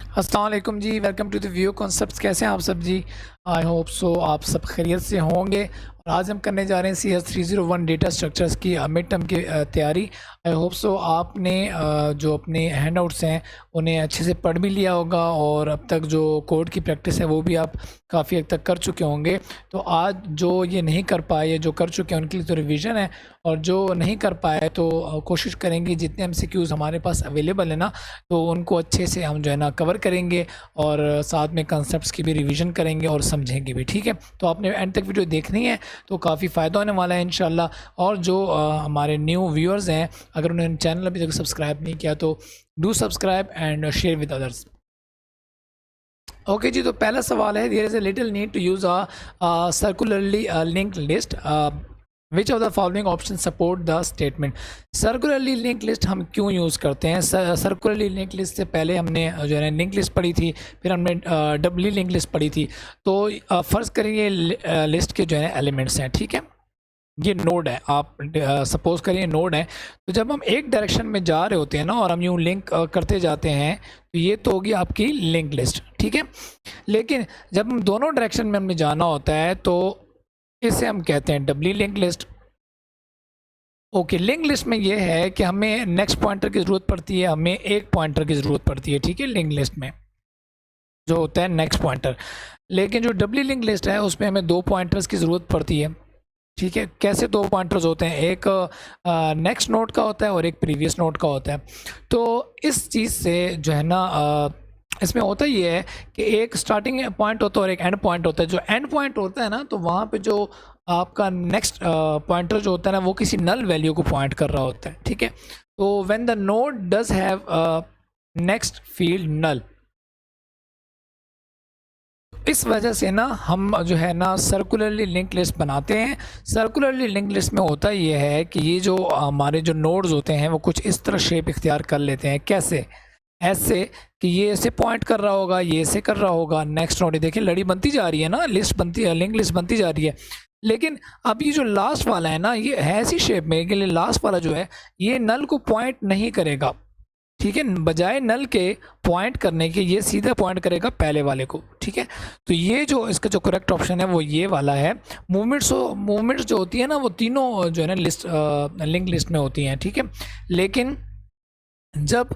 अस्सलाम वालेकुम जी, welcome to the view concepts. कैसे हैं आप सब जी? आई होप सो आप सब खैरियत से होंगे। और आज हम करने जा रहे हैं CS301 डेटा स्ट्रक्चर्स की मिड टर्म की तैयारी। आई होप सो आपने जो अपने हैंडआउट्स हैं उन्हें अच्छे से पढ़ भी लिया होगा और अब तक जो कोड की प्रैक्टिस है वो भी आप काफ़ी हद तक कर चुके होंगे। तो आज जो ये नहीं कर पाए, जो कर चुके हैं उनके लिए तो रिवीजन है, और जो नहीं कर पाए तो कोशिश करेंगे जितने MCQs हमारे पास अवेलेबल है ना, तो उनको अच्छे से हम जो है ना कवर करेंगे और साथ में कंसेप्ट्स की भी रिवीजन करेंगे और समझेंगे भी। ठीक है, तो आपने एंड तक वीडियो देखनी है तो काफ़ी फ़ायदा होने वाला है इंशाल्लाह। और जो हमारे न्यू व्यूअर्स हैं, अगर उन्होंने चैनल अभी तक सब्सक्राइब नहीं किया तो do subscribe and share with others. Okay जी, तो पहला सवाल है, there is a little need to use a circularly linked list, which of the following option support the statement. Circularly link list हम क्यों यूज़ करते हैं? सर्कुलरली लिंक लिस्ट से पहले हमने जो है लिंक लिस्ट पढ़ी थी, फिर हमने डबली लिंक लिस्ट पढ़ी थी। तो फ़र्ज़ करिए लिस्ट के जो है एलिमेंट्स हैं, ठीक है, ये नोड है। आप सपोज करिए नोड है, तो जब हम एक डायरेक्शन में जा रहे होते हैं ना और हम यूँ लिंक करते जाते हैं तो ये तो होगी आपकी लिंक लिस्ट, ठीक है। लेकिन जब हम दोनों डायरेक्शन में हमें जाना होता है तो इसे हम कहते हैं doubly link list. Okay, link list में ये है कि हमें नेक्स्ट पॉइंटर की ज़रूरत पड़ती है, हमें एक पॉइंटर की ज़रूरत पड़ती है, ठीक है, लिंक लिस्ट में जो होता है नेक्स्ट पॉइंटर। लेकिन जो डबली लिंक लिस्ट है उसमें हमें दो पॉइंटर्स की ज़रूरत पड़ती है, ठीक है। कैसे दो पॉइंटर्स होते हैं? एक नेक्स्ट नोड का होता है और एक प्रीवियस नोड का होता है। तो इस चीज़ से जो है ना इसमें होता ये है कि एक स्टार्टिंग पॉइंट होता है और एक एंड पॉइंट होता है। जो एंड पॉइंट होता है ना, तो वहाँ पे जो आपका नेक्स्ट पॉइंटर जो होता है ना, वो किसी नल वैल्यू को पॉइंट कर रहा होता है, ठीक है। तो when the node does have next field null, इस वजह से ना हम जो है ना सर्कुलरली लिंक लिस्ट बनाते हैं। सर्कुलरली लिंक लिस्ट में होता ये है कि ये जो हमारे जो नोड्स होते हैं वो कुछ इस तरह शेप इख्तियार कर लेते हैं। कैसे? ऐसे कि ये ऐसे पॉइंट कर रहा होगा, ये ऐसे कर रहा होगा, नेक्स्ट नोड, देखिए लड़ी बनती जा रही है ना, लिस्ट बनती है, लिंक लिस्ट बनती जा रही है। लेकिन अब ये जो लास्ट वाला है ना, ये है ऐसी शेप में कि लास्ट वाला जो है ये नल को पॉइंट नहीं करेगा, ठीक है। बजाय नल के पॉइंट करने के ये सीधा पॉइंट करेगा पहले वाले को, ठीक है। तो ये जो इसका जो करेक्ट ऑप्शन है वो ये वाला है। मूवमेंट्स जो होती है ना वो तीनों जो है ना लिंक लिस्ट में होती हैं, ठीक है। लेकिन जब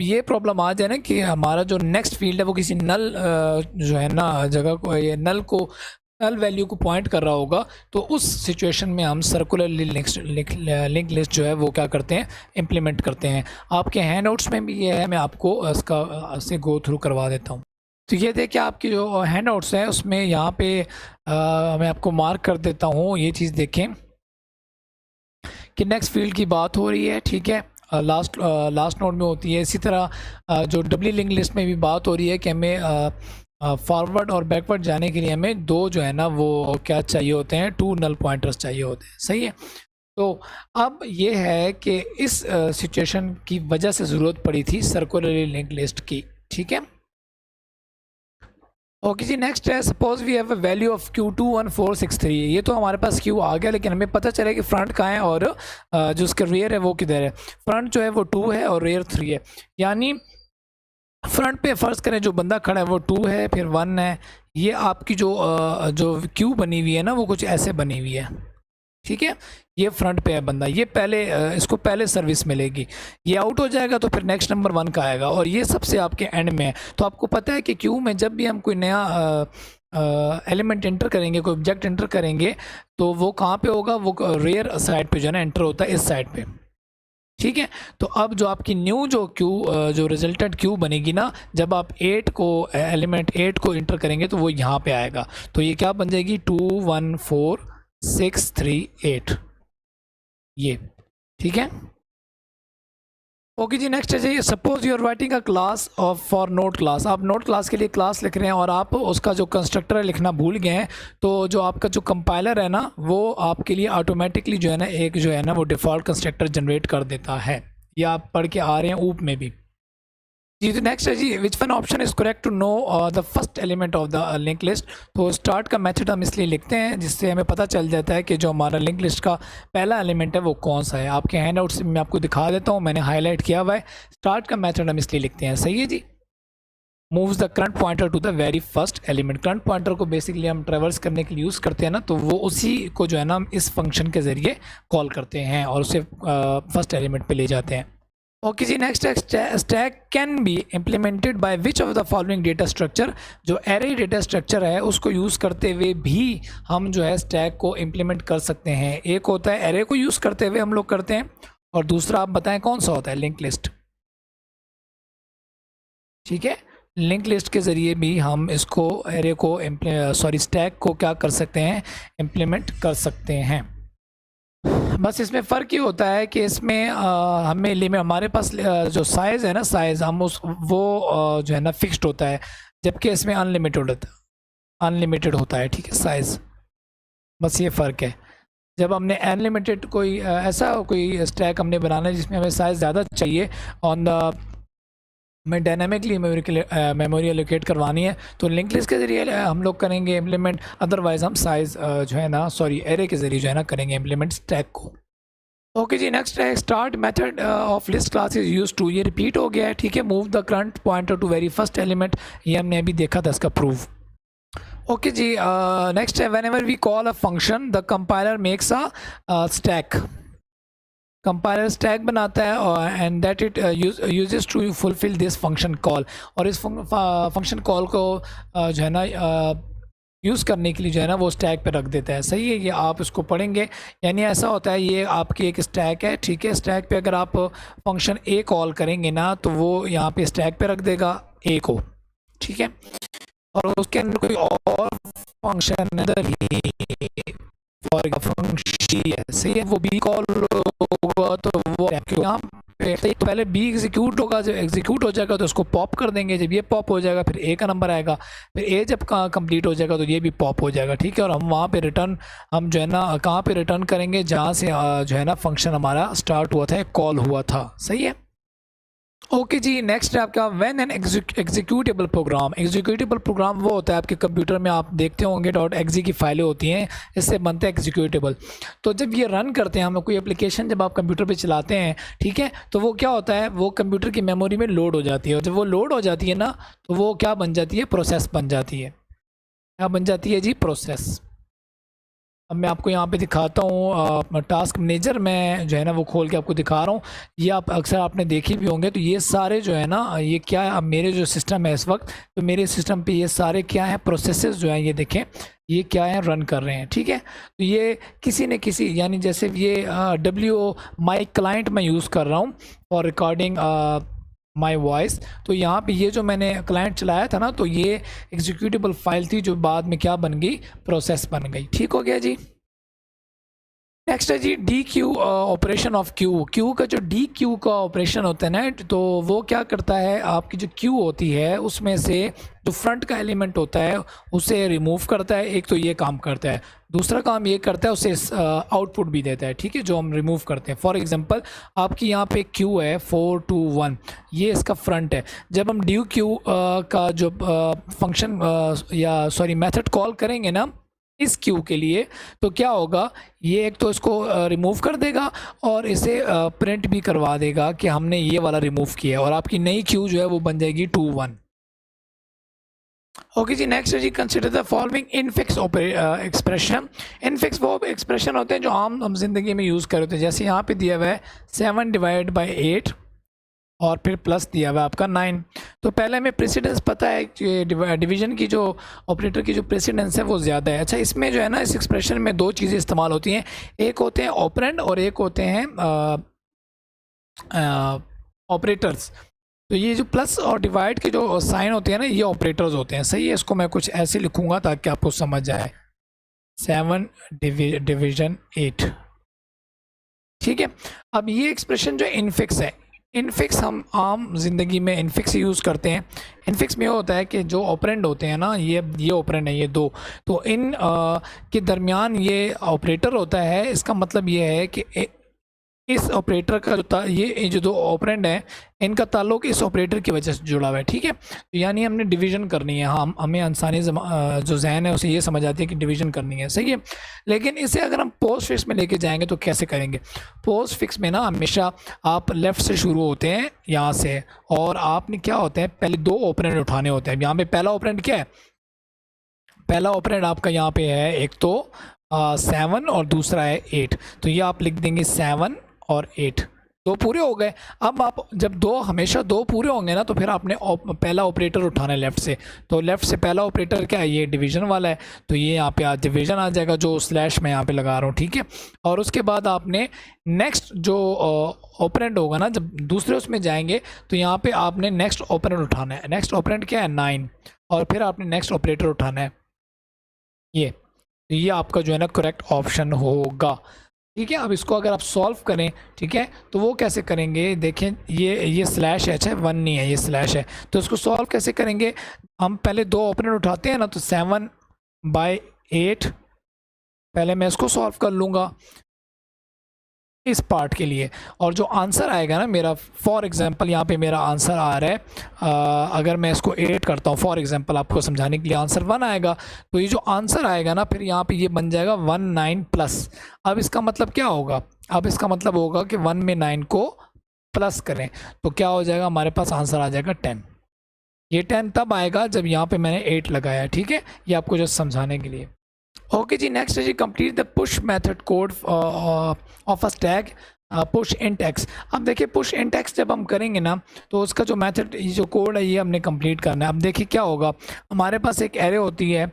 ये प्रॉब्लम आ जाए ना कि हमारा जो नेक्स्ट फील्ड है वो किसी नल जो है ना जगह को, ये नल वैल्यू को पॉइंट कर रहा होगा, तो उस सिचुएशन में हम सर्कुलर लिंक लिस्ट जो है वो क्या करते हैं, इम्प्लीमेंट करते हैं। आपके हैंडआउट्स में भी ये है, मैं आपको इसका से गो थ्रू करवा देता हूँ। तो ये देखिए आपकी जो हैंडआउट्स हैं उसमें यहाँ पे मैं आपको मार्क कर देता हूँ। ये चीज़ देखें कि नेक्स्ट फील्ड की बात हो रही है, ठीक है, लास्ट नोड में होती है। इसी तरह जो डबली लिंक लिस्ट में भी बात हो रही है कि हमें फॉरवर्ड और बैकवर्ड जाने के लिए हमें दो जो है ना वो क्या चाहिए होते हैं, टू नल पॉइंटर्स चाहिए होते हैं, सही है। तो अब ये है कि इस सिचुएशन की वजह से ज़रूरत पड़ी थी सर्कुलरली लिंक लिस्ट की, ठीक है। ओके जी, नेक्स्ट है, suppose we have a value of Q21463। ये तो हमारे पास Q आ गया, लेकिन हमें पता चला कि फ्रंट कहाँ है और जो उसका रेयर है वो किधर है। फ्रंट जो है वो 2 है और रेयर 3 है। यानी फ्रंट पे फ़र्ज़ करें जो बंदा खड़ा है वो 2 है, फिर 1 है। ये आपकी जो क्यू बनी हुई है ना वो कुछ ऐसे बनी हुई है, ठीक है। ये फ्रंट पे है बंदा, ये पहले इसको पहले सर्विस मिलेगी, ये आउट हो जाएगा तो फिर नेक्स्ट नंबर 1 का आएगा और ये सबसे आपके एंड में है। तो आपको पता है कि क्यू में जब भी हम कोई नया एलिमेंट एंटर करेंगे, कोई ऑब्जेक्ट एंटर करेंगे, तो वो कहाँ पे होगा, वो रेयर साइड पे जो है ना एंटर होता है, इस साइड पे, ठीक है। तो अब जो आपकी न्यू जो रिजल्टेंट क्यू बनेगी ना, जब आप एलिमेंट 8 को इंटर करेंगे तो वो यहाँ पे आएगा। तो ये क्या बन जाएगी, 214638, ये, ठीक है। ओके जी, नेक्स्ट है जी, suppose you are writing a class for note class. आप नोट क्लास के लिए क्लास लिख रहे हैं और आप उसका जो कंस्ट्रक्टर है लिखना भूल गए हैं, तो जो आपका जो कंपाइलर है ना वो आपके लिए ऑटोमेटिकली जो है ना एक जो है ना वो डिफ़ॉल्ट कंस्ट्रक्टर जनरेट कर देता है। ये आप पढ़ के आ रहे हैं ऊप में भी जी। तो नेक्स्ट है जी, which one option is correct to know the first element of the link list. तो स्टार्ट का मेथड हम इसलिए लिखते हैं जिससे हमें पता चल जाता है कि जो हमारा लिंक लिस्ट का पहला एलिमेंट है वो कौन सा है। आपके हैंड आउट से मैं आपको दिखा देता हूँ, मैंने हाईलाइट किया हुआ है। स्टार्ट का मेथड हम इसलिए लिखते हैं, सही है जी। Moves the current pointer to the very first element. Current pointer को बेसिकली हम ट्रेवर्स करने के लिए यूज़ करते हैं ना, तो वो उसी को जो है ना हम इस फंक्शन के ज़रिए कॉल करते हैं और उसे फर्स्ट एलिमेंट पे ले जाते हैं। ओके जी, next stack can be implemented by which of the following data structure. जो एरे डेटा स्ट्रक्चर है उसको यूज़ करते हुए भी हम जो है स्टैक को इम्प्लीमेंट कर सकते हैं। एक होता है एरे को यूज़ करते हुए हम लोग करते हैं, और दूसरा आप बताएं कौन सा होता है, लिंक लिस्ट। ठीक है, लिंक लिस्ट के ज़रिए भी हम इसको एरे को स्टैक को क्या कर सकते हैं, इम्प्लीमेंट कर सकते हैं। बस इसमें फ़र्क ये होता है कि इसमें हमें लिमिट, हमारे पास जो साइज़ है ना, साइज़ हम वो जो है ना फिक्स्ड होता है, जबकि इसमें अनलिमिटेड होता है। ठीक है, साइज़, बस ये फ़र्क है। जब हमने अनलिमिटेड ऐसा कोई स्टैक हमने बनाना है जिसमें हमें साइज़ ज़्यादा चाहिए, ऑन द में डायनामिकली मेमोरी एलोकेट करवानी है, तो लिंक लिस्ट के ज़रिए हम लोग करेंगे इम्प्लीमेंट। अदरवाइज़ हम साइज़ जो है ना एरे के ज़रिए जो है ना करेंगे इम्प्लीमेंट स्टैक को। ओके जी, नेक्स्ट है start method of list class is use to, ये रिपीट हो गया है। ठीक है, move the current pointer to very first element, ये हमने अभी देखा था इसका प्रूफ। ओके जी, नेक्स्ट है whenever we call a function the compiler makes a stack. Compiler stack बनाता है और and that it uses to fulfil this function call, और इस फंक्शन कॉल को जो है ना यूज़ करने के लिए जो है ना वो स्टैक पे रख देता है। सही है, ये आप इसको पढ़ेंगे, यानी ऐसा होता है ये आपकी एक स्टैक है। ठीक है, स्टैक पे अगर आप फंक्शन ए कॉल करेंगे ना तो वो यहाँ पे स्टैक पे रख देगा ए को। ठीक है, और उसके अंदर कोई और फंक्शन फॉर फंक्शन है, सही है, वो बी कॉल होगा तो वो यहाँ पे तो पहले बी एग्जीक्यूट होगा, जब एग्जीक्यूट हो जाएगा तो उसको पॉप कर देंगे। जब ये पॉप हो जाएगा फिर ए का नंबर आएगा, फिर ए जब कंप्लीट हो जाएगा तो ये भी पॉप हो जाएगा। ठीक है, और हम वहाँ पे रिटर्न हम जो है ना कहाँ पे रिटर्न करेंगे, जहाँ से जो है ना फंक्शन हमारा स्टार्ट हुआ था, कॉल हुआ था। सही है। ओके जी, नेक्स्ट है आपका when an executable programme. Executable programme वो होता है आपके कंप्यूटर में आप देखते होंगे .exe की फाइलें होती हैं, इससे बनते हैं एग्जीक्यूटेबल। तो जब ये रन करते हैं हम कोई एप्लीकेशन, जब आप कंप्यूटर पे चलाते हैं, ठीक है, तो वो क्या होता है, वो कंप्यूटर की मेमोरी में लोड हो जाती है, और जब वो लोड हो जाती है ना तो वो क्या बन जाती है, प्रोसेस बन जाती है। क्या बन जाती है जी, प्रोसेस। अब मैं आपको यहाँ पे दिखाता हूँ टास्क मैनेजर में जो है ना वो खोल के आपको दिखा रहा हूँ। ये आप अक्सर आपने देखे भी होंगे। तो ये सारे जो है ना ये क्या है, अब मेरे जो सिस्टम है इस वक्त, तो मेरे सिस्टम पे ये सारे क्या है, प्रोसेसेस जो हैं, ये देखें ये क्या है, रन कर रहे हैं। ठीक है, तो ये किसी न किसी, यानी जैसे ये WO माई क्लाइंट मैं यूज़ कर रहा हूँ फॉर रिकॉर्डिंग माई वॉइस। तो यहाँ पे ये जो मैंने क्लाइंट चलाया था ना, तो ये एग्जीक्यूटेबल फाइल थी जो बाद में क्या बन गई, प्रोसेस बन गई। ठीक हो गया जी। नेक्स्ट है G D Q operation of Q. Q का जो डी क्यू का ऑपरेशन होता है ना, तो वो क्या करता है, आपकी जो क्यू होती है उसमें से जो फ्रंट का एलिमेंट होता है उसे रिमूव करता है। एक तो ये काम करता है, दूसरा काम ये करता है उसे आउटपुट भी देता है। ठीक है, जो हम रिमूव करते हैं। फॉर एग्जांपल आपकी यहाँ पे क्यू है 421, ये इसका फ्रंट है। जब हम डी क्यू का जो फंक्शन या सॉरी मेथड कॉल करेंगे ना इस क्यू के लिए, तो क्या होगा, ये एक तो इसको रिमूव कर देगा और इसे प्रिंट भी करवा देगा कि हमने ये वाला रिमूव किया है, और आपकी नई क्यू जो है वो बन जाएगी 21। ओके जी, नेक्स्ट है जी consider the following infix expression. Infix वो एक्सप्रेशन होते हैं जो आम हम जिंदगी में यूज़ करते हैं। जैसे यहाँ पे दिया हुआ है 7/8 और फिर प्लस दिया हुआ है आपका 9। तो पहले हमें प्रेसिडेंस पता है कि डिवीजन की जो ऑपरेटर की जो प्रेसिडेंस है वो ज़्यादा है। अच्छा, इसमें जो है ना इस एक्सप्रेशन में दो चीज़ें इस्तेमाल होती हैं, एक होते हैं ऑपरेंड और एक होते हैं ऑपरेटर्स। तो ये जो प्लस और डिवाइड के जो साइन होते हैं ना, ये ऑपरेटर्स होते हैं। सही है, इसको मैं कुछ ऐसे लिखूँगा ताकि आपको समझ आए, 7 डिवीजन 8। ठीक है, अब ये एक्सप्रेशन जो इनफिक्स है, इनफिक्स हम आम जिंदगी में इनफिक्स यूज़ करते हैं। इनफिक्स में होता है कि जो ऑपरेंड होते हैं ना, ये ऑपरेंड है, ये दो, तो इन के दरमियान ये ऑपरेटर होता है। इसका मतलब ये है कि इस ऑपरेटर का ये जो दो ऑपरेंड है इनका ताल्लुक इस ऑपरेटर की वजह से जुड़ा हुआ है, ठीक है। तो यानी हमने डिवीजन करनी है, हाँ हमें आसानी जो जहन है उसे ये समझ आती है कि डिवीजन करनी है, सही है। लेकिन इसे अगर हम पोस्ट फिक्स में लेके जाएंगे तो कैसे करेंगे? पोस्ट फिक्स में ना हमेशा आप लेफ़्ट से शुरू होते हैं यहाँ से, और आपने क्या होता है पहले दो ऑपरेंड उठाने होते हैं। यहाँ पे पहला ऑपरेंड क्या है? पहला ऑपरेंड आपका यहाँ पे है एक तो 7 और दूसरा है 8। तो ये आप लिख देंगे 7 और 8, दो पूरे हो गए। अब आप जब हमेशा दो पूरे होंगे ना तो फिर आपने पहला ऑपरेटर उठाना है लेफ़्ट से। तो लेफ़्ट से पहला ऑपरेटर क्या है? ये डिवीज़न वाला है, तो ये यहाँ पे डिवीज़न आ जाएगा जो स्लैश मैं यहाँ पे लगा रहा हूँ, ठीक है। और उसके बाद आपने नेक्स्ट जो ऑपरेंड होगा ना, जब दूसरे उसमें जाएंगे तो यहाँ पे आपने नेक्स्ट ऑपरेंड उठाना है। नेक्स्ट ऑपरेंड क्या है? 9, और फिर आपने नेक्स्ट ऑपरेटर उठाना है ये। तो ये आपका जो है ना करेक्ट ऑप्शन होगा, ठीक है। अब इसको अगर आप सॉल्व करें, ठीक है, तो वो कैसे करेंगे? देखें ये स्लैश है, अच्छा 1 नहीं है, ये स्लैश है। तो इसको सॉल्व कैसे करेंगे? हम पहले दो ऑपरेंड उठाते हैं ना, तो 7/8 पहले मैं इसको सॉल्व कर लूँगा इस पार्ट के लिए, और जो आंसर आएगा ना मेरा, फॉर एग्जांपल यहाँ पे मेरा आंसर आ रहा है अगर मैं इसको 8 करता हूँ फॉर एग्जांपल आपको समझाने के लिए, आंसर 1 आएगा। तो ये जो आंसर आएगा ना फिर यहाँ पे ये बन जाएगा 19 प्लस। अब इसका मतलब क्या होगा? अब इसका मतलब होगा कि 1 में 9 को प्लस करें तो क्या हो जाएगा? हमारे पास आंसर आ जाएगा 10। ये 10 तब आएगा जब यहाँ पे मैंने 8 लगाया, ठीक है। ये आपको जस्ट समझाने के लिए। ओके जी, नेक्स्ट है जी complete the push method code of a stack push int x. अब देखिए पुश इंट एक्स जब हम करेंगे ना तो उसका जो मेथड, जो कोड है ये हमने कंप्लीट करना है। अब देखिए क्या होगा, हमारे पास एक एरे होती है,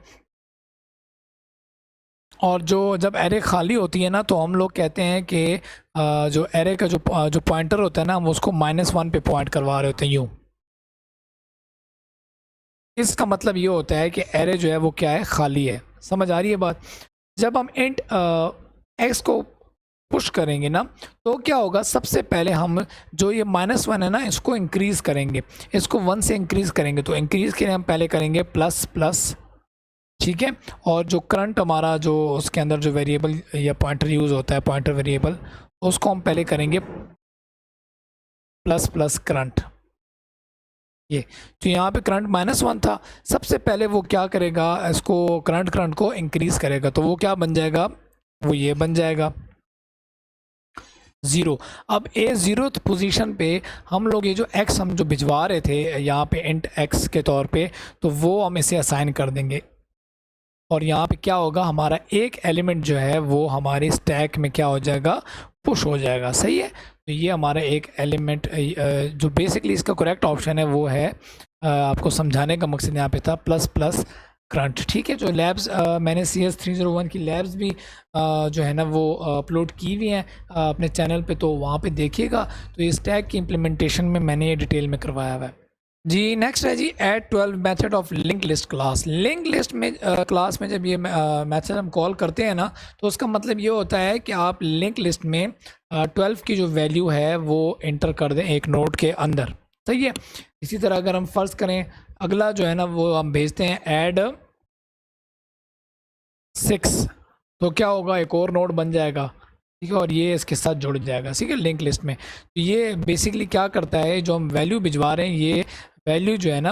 और जब एरे खाली होती है ना तो हम लोग कहते हैं कि जो एरे का जो पॉइंटर होता है ना, हम उसको -1 पे पॉइंट करवा रहे होते हैं यूँ। इसका मतलब ये होता है कि एरे जो है वो क्या है? खाली है। समझ आ रही है बात? जब हम इंट एक्स को पुश करेंगे ना तो क्या होगा? सबसे पहले हम जो ये -1 है ना इसको इंक्रीज़ करेंगे, इसको 1 से इंक्रीज़ करेंगे। तो इंक्रीज़ के लिए हम पहले करेंगे ++, ठीक है। और जो करंट हमारा जो उसके अंदर जो वेरिएबल या पॉइंटर यूज़ होता है, पॉइंटर वेरिएबल, उसको हम पहले करेंगे ++ करंट। ये तो यहाँ पे करंट -1 था, सबसे पहले वो क्या करेगा? इसको करंट को इंक्रीज़ करेगा। तो वो क्या बन जाएगा? वो ये बन जाएगा 0। अब A0th पोजीशन पे हम लोग ये जो x हम जो भिजवा रहे थे यहाँ पे इंट x के तौर पे, तो वो हम इसे असाइन कर देंगे। और यहाँ पे क्या होगा? हमारा एक एलिमेंट जो है वो हमारे स्टैक में क्या हो जाएगा? पुश हो जाएगा, सही है। तो ये हमारा एक एलिमेंट जो बेसिकली इसका करेक्ट ऑप्शन है वो है, आपको समझाने का मकसद यहाँ पे था ++ करंट, ठीक है। जो लैब्स मैंने CS301 की लैब्स भी जो है ना वो अपलोड की हुई हैं अपने चैनल पे, तो वहाँ पे देखिएगा। तो इस टैग की इम्प्लीमेंटेशन में मैंने ये डिटेल में करवाया हुआ है जी। नेक्स्ट है जी add 12 method of link list class. Link list में क्लास में जब ये मेथड हम कॉल करते हैं ना तो उसका मतलब ये होता है कि आप लिंक लिस्ट में 12 की जो वैल्यू है वो इंटर कर दें एक नोड के अंदर, सही है। इसी तरह अगर हम फ़र्ज़ करें अगला जो है ना वो हम भेजते हैं ऐड 6, तो क्या होगा? एक और नोड बन जाएगा, ठीक है, और ये इसके साथ जुड़ जाएगा, ठीक है, लिंक लिस्ट में। तो ये बेसिकली क्या करता है, जो हम वैल्यू भिजवा रहे हैं ये वैल्यू जो है ना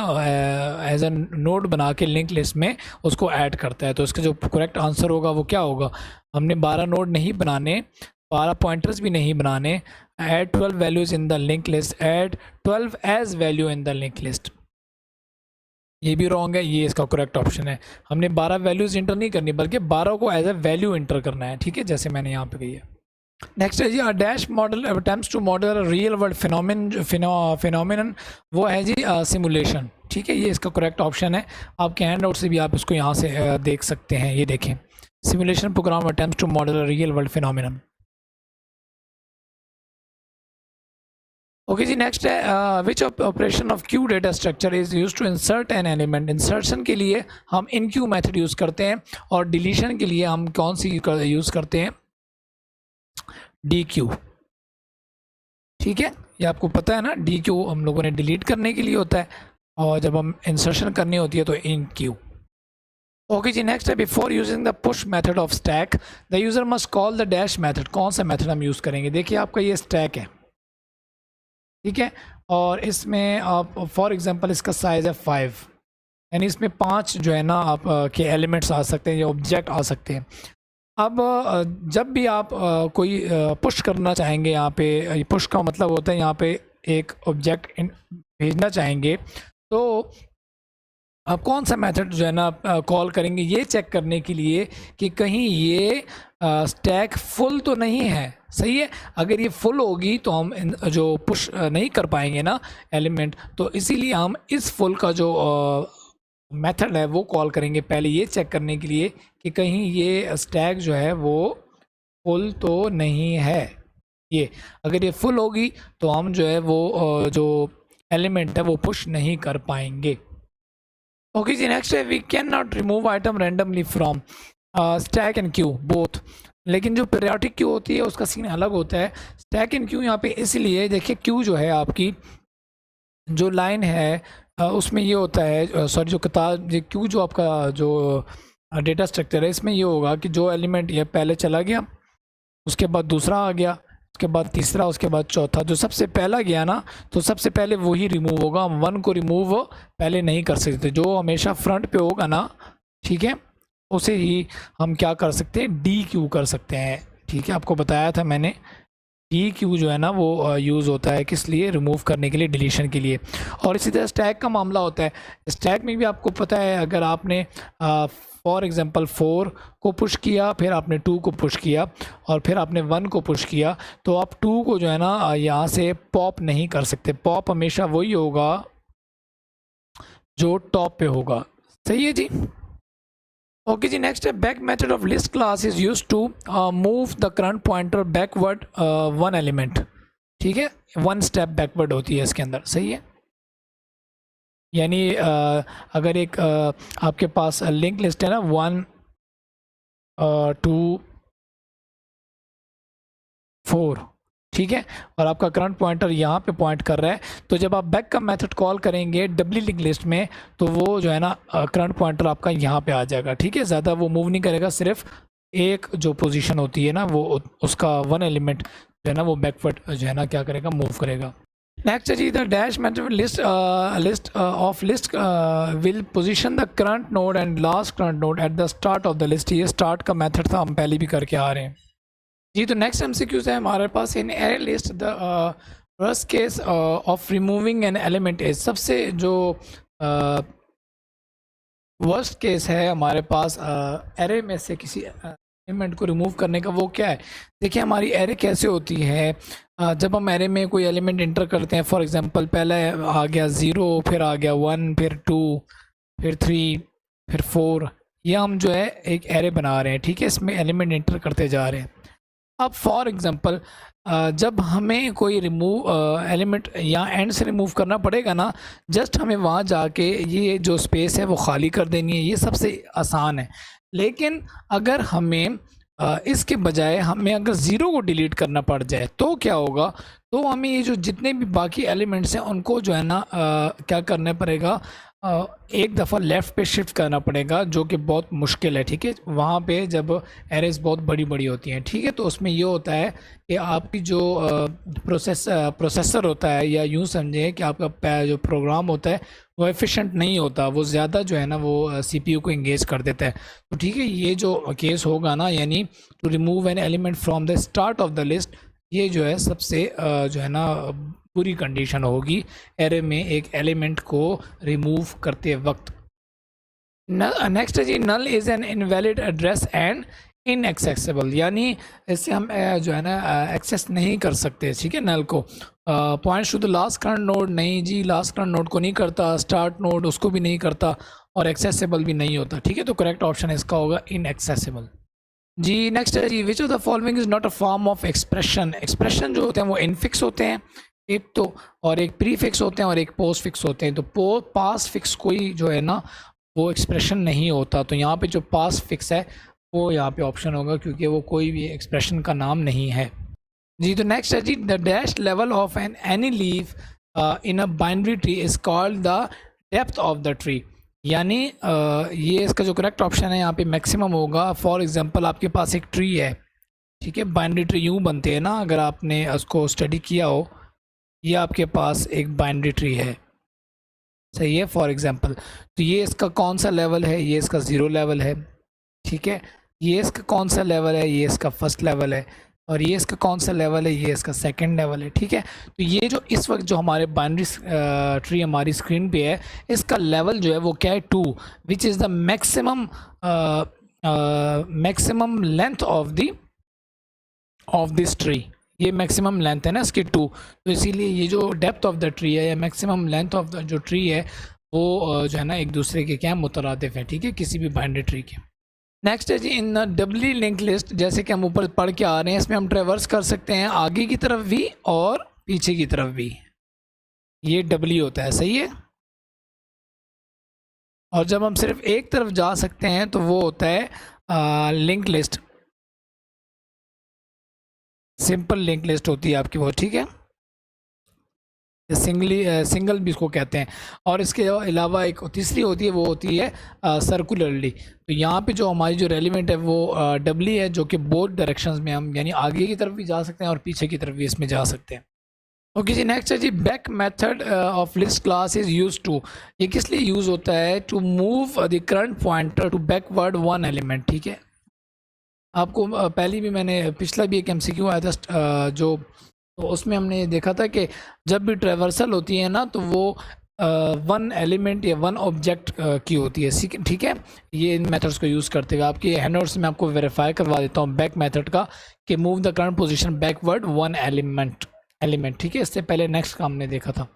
एज अ नोड बना के लिंक लिस्ट में उसको ऐड करता है। तो इसका जो करेक्ट आंसर होगा वो क्या होगा? हमने 12 नोड नहीं बनाने, 12 पॉइंटर्स भी नहीं बनाने। Add 12 values in the link list, add 12 as value in the link list. ये भी रॉन्ग है, ये इसका करेक्ट ऑप्शन है। हमने 12 वैल्यूज़ इंटर नहीं करनी बल्कि 12 को एज ए वैल्यू इंटर करना है, ठीक है, जैसे मैंने यहाँ पे कही है। नेक्स्ट है जी dash model attempts to model real world phenomenon, वो है जी सिमुलेशन, ठीक है। ये इसका करेक्ट ऑप्शन है। आपके हैंड आउट से भी आप इसको यहाँ से देख सकते हैं, ये देखें, simulation program attempts to model real world phenomenon. Okay जी, नेक्स्ट है which operation of queue data structure is use to insert an element. Insertion के लिए हम इन क्यू मेथड यूज़ करते हैं, और डिलीशन के लिए हम कौन सी यूज़ करते हैं? डी क्यू, ठीक है। ये आपको पता है ना, डी क्यू हम लोगों ने डिलीट करने के लिए होता है, और जब हम इंसर्शन करनी होती है तो इन क्यू। ओके जी, नेक्स्ट है before using the push method of stack the user must call the dash method. कौन सा मेथड हम यूज़ करेंगे? देखिए आपका ये स्टैक है, ठीक है, और इसमें आप फॉर एग्जांपल इसका साइज़ है 5, यानी इसमें 5 जो है ना आप के एलिमेंट्स आ सकते हैं या ऑब्जेक्ट आ सकते हैं। अब जब भी आप कोई पुश करना चाहेंगे, यहाँ पे पुश का मतलब होता है यहाँ पे एक ऑब्जेक्ट भेजना चाहेंगे, तो आप कौन सा मेथड जो है ना कॉल करेंगे ये चेक करने के लिए कि कहीं ये स्टैक फुल तो नहीं है। सही है, अगर ये फुल होगी तो हम जो पुश नहीं कर पाएंगे ना एलिमेंट, तो इसीलिए हम इस फुल का जो मेथड है वो कॉल करेंगे पहले ये चेक करने के लिए कि कहीं ये स्टैक जो है वो फुल तो नहीं है। ये अगर ये फुल होगी तो हम जो है वो जो एलिमेंट है वो पुश नहीं कर पाएंगे। ओके जी, नेक्स्ट है we can not remove item randomly from stack and queue both. लेकिन जो पीरियोडिक क्यू होती है उसका सीन अलग होता है। स्टैक एंड क्यू यहाँ पे इसलिए, देखिए क्यू जो है आपकी जो लाइन है उसमें ये होता है, सॉरी जो किताब क्यू जो आपका जो डेटा स्ट्रक्चर है इसमें ये होगा कि जो एलिमेंट ये पहले चला गया, उसके बाद दूसरा आ गया, उसके बाद तीसरा, उसके बाद चौथा। जो सबसे पहला गया ना तो सबसे पहले वही रिमूव होगा। हम 1 को रिमूव पहले नहीं कर सकते, जो हमेशा फ्रंट पे होगा ना, ठीक है, उसे ही हम क्या कर सकते हैं, डी क्यू कर सकते हैं। ठीक है, आपको बताया था मैंने, डी क्यू जो है ना वो यूज़ होता है किस लिए, रिमूव करने के लिए, डिलीशन के लिए। और इसी तरह स्टैक का मामला होता है। स्टैक में भी आपको पता है, अगर आपने फॉर एग्ज़ाम्पल 4 को पुश किया, फिर आपने 2 को पुश किया और फिर आपने 1 को पुश किया, तो आप 2 को जो है ना यहाँ से पॉप नहीं कर सकते। पॉप हमेशा वही होगा जो टॉप पे होगा। सही है जी। ओके जी, नेक्स्ट है back method of list class is use to move the current pointer backward 1 element. ठीक है, 1 स्टेप बैकवर्ड होती है इसके अंदर। सही है, यानी अगर एक आपके पास लिंक लिस्ट है ना 1 2 4, ठीक है, और आपका करंट पॉइंटर यहाँ पे पॉइंट कर रहा है, तो जब आप बैक का मेथड कॉल करेंगे डब्ल्यू लिंक लिस्ट में तो वो जो है ना करंट पॉइंटर आपका यहाँ पे आ जाएगा। ठीक है, ज़्यादा वो मूव नहीं करेगा, सिर्फ एक जो पोजीशन होती है ना वो उसका 1 एलिमेंट जो है ना वो बैकवर्ड जो है ना क्या करेगा, मूव करेगा। नेक्स्ट है जी the dash method list of list will position the current node and last current node at the start of the list. ये स्टार्ट का मेथड था, हम पहले भी करके आ रहे हैं जी। तो नेक्स्ट एमसीक्यूज है हमारे पास, in array list the first case of removing an element is. सबसे जो वर्स्ट केस है हमारे पास एरे में से किसी एलिमेंट को रिमूव करने का, वो क्या है? देखिए हमारी एरे कैसे होती है, जब हम एरे में कोई एलिमेंट इंटर करते हैं, फॉर एग्जांपल पहले आ गया 0, फिर आ गया 1, फिर 2, फिर 3, फिर 4, ये हम जो है एक एरे बना रहे हैं। ठीक है, इसमें एलिमेंट इंटर करते जा रहे हैं। अब फॉर एग्जांपल जब हमें कोई रिमूव एलिमेंट या एंड से रिमूव करना पड़ेगा ना, जस्ट हमें वहाँ जाके ये जो स्पेस है वो खाली कर देनी है, ये सबसे आसान है। लेकिन अगर हमें इसके बजाय हमें अगर 0 को डिलीट करना पड़ जाए तो क्या होगा, तो हमें ये जो जितने भी बाकी एलिमेंट्स हैं उनको जो है ना क्या करना पड़ेगा, एक दफ़ा लेफ़्ट पे शिफ्ट करना पड़ेगा, जो कि बहुत मुश्किल है। ठीक है, वहाँ पे जब एरेज बहुत बड़ी बड़ी होती हैं, ठीक है, तो उसमें ये होता है कि आपकी जो प्रोसेसर होता है, या यूँ समझें कि आपका जो प्रोग्राम होता है वो एफिशिएंट नहीं होता, वो ज़्यादा जो है ना वो सीपीयू को इंगेज कर देता है। तो ठीक है, ये जो केस होगा ना, यानी to remove an element from the start of the list, ये जो है सबसे जो है ना पूरी कंडीशन होगी एरे में एक एलिमेंट को रिमूव करते वक्त। नेक्स्ट है जी null is an invalid address and inaccessible, यानी इससे हम जो है ना एक्सेस नहीं कर सकते। ठीक है, नल को points to the last current node, नहीं जी लास्ट करंट नोड को नहीं करता, स्टार्ट नोड उसको भी नहीं करता, और एक्सेसिबल भी नहीं होता। ठीक है, तो करेक्ट ऑप्शन इसका होगा इनएक्सेसिबल जी। नेक्स्ट है जी which of the following is not a form of expression. Expression जो होते हैं वो इनफिक्स होते हैं एक तो, और एक प्री फिक्स होते हैं और एक पोस्ट फिक्स होते हैं। तो पास फिक्स कोई जो है ना वो एक्सप्रेशन नहीं होता, तो यहाँ पे जो पास फिक्स है वो यहाँ पे ऑप्शन होगा, क्योंकि वो कोई भी एक्सप्रेशन का नाम नहीं है जी। तो नेक्स्ट है जी the dash level of an any leaf in a binary tree is called the depth of the tree. यानी ये इसका जो करेक्ट ऑप्शन है यहाँ पे मैक्सिमम होगा। फॉर एग्जांपल आपके पास एक ट्री है, ठीक है, बाइनरी ट्री यूँ बनते हैं ना, अगर आपने उसको स्टडी किया हो, ये आपके पास एक बाइनरी ट्री है, सही है, फॉर एग्जांपल। तो ये इसका कौन सा लेवल है, ये इसका 0 लेवल है, ठीक है। ये इसका कौन सा लेवल है, ये इसका फर्स्ट लेवल है, और ये इसका कौन सा लेवल है, ये इसका सेकंड लेवल है, ठीक है। तो ये जो इस वक्त जो हमारे बाइनरी ट्री हमारी स्क्रीन पे है, इसका लेवल जो है वो क्या है, 2, which is the maximum length of this tree. ये मैक्सिमम लेंथ है ना इसकी 2, तो इसीलिए ये जो डेप्थ ऑफ द ट्री है या मैक्सिमम लेंथ ऑफ द जो ट्री है वो जो है ना एक दूसरे के क्या मुतरादिफ है, ठीक है, किसी भी बाइनरी ट्री के। नेक्स्ट है जी इन डबली लिंक लिस्ट, जैसे कि हम ऊपर पढ़ के आ रहे हैं, इसमें हम ट्रेवर्स कर सकते हैं आगे की तरफ भी और पीछे की तरफ भी, ये डबली होता है, सही है। और जब हम सिर्फ एक तरफ जा सकते हैं तो वो होता है link list, simple link list होती है आपकी वो, ठीक है, सिंगल भी इसको कहते हैं। और इसके अलावा एक तीसरी होती है, वो होती है सर्कुलरली। तो यहाँ पे जो हमारी जो रेलिवेंट है वो डबली है, जो कि बोथ डायरेक्शंस में हम यानी आगे की तरफ भी जा सकते हैं और पीछे की तरफ भी इसमें जा सकते हैं। ओके जी, नेक्स्ट है जी back method of list class is use to. ये किस लिए यूज़ होता है, to move the current pointer to backward one element, ठीक है। आपको पहले भी मैंने पिछला भी एक MCQ आया था जो, तो उसमें हमने देखा था कि जब भी ट्रेवर्सल होती है ना तो वो वन एलिमेंट या वन ऑब्जेक्ट की होती है, ठीक है। ये इन मेथड्स को यूज़ करते हुए आपके हैंडआउट्स में आपको वेरीफाई करवा देता हूँ बैक मेथड का, कि move the current position backward one element, ठीक है। इससे पहले नेक्स्ट का हमने देखा था।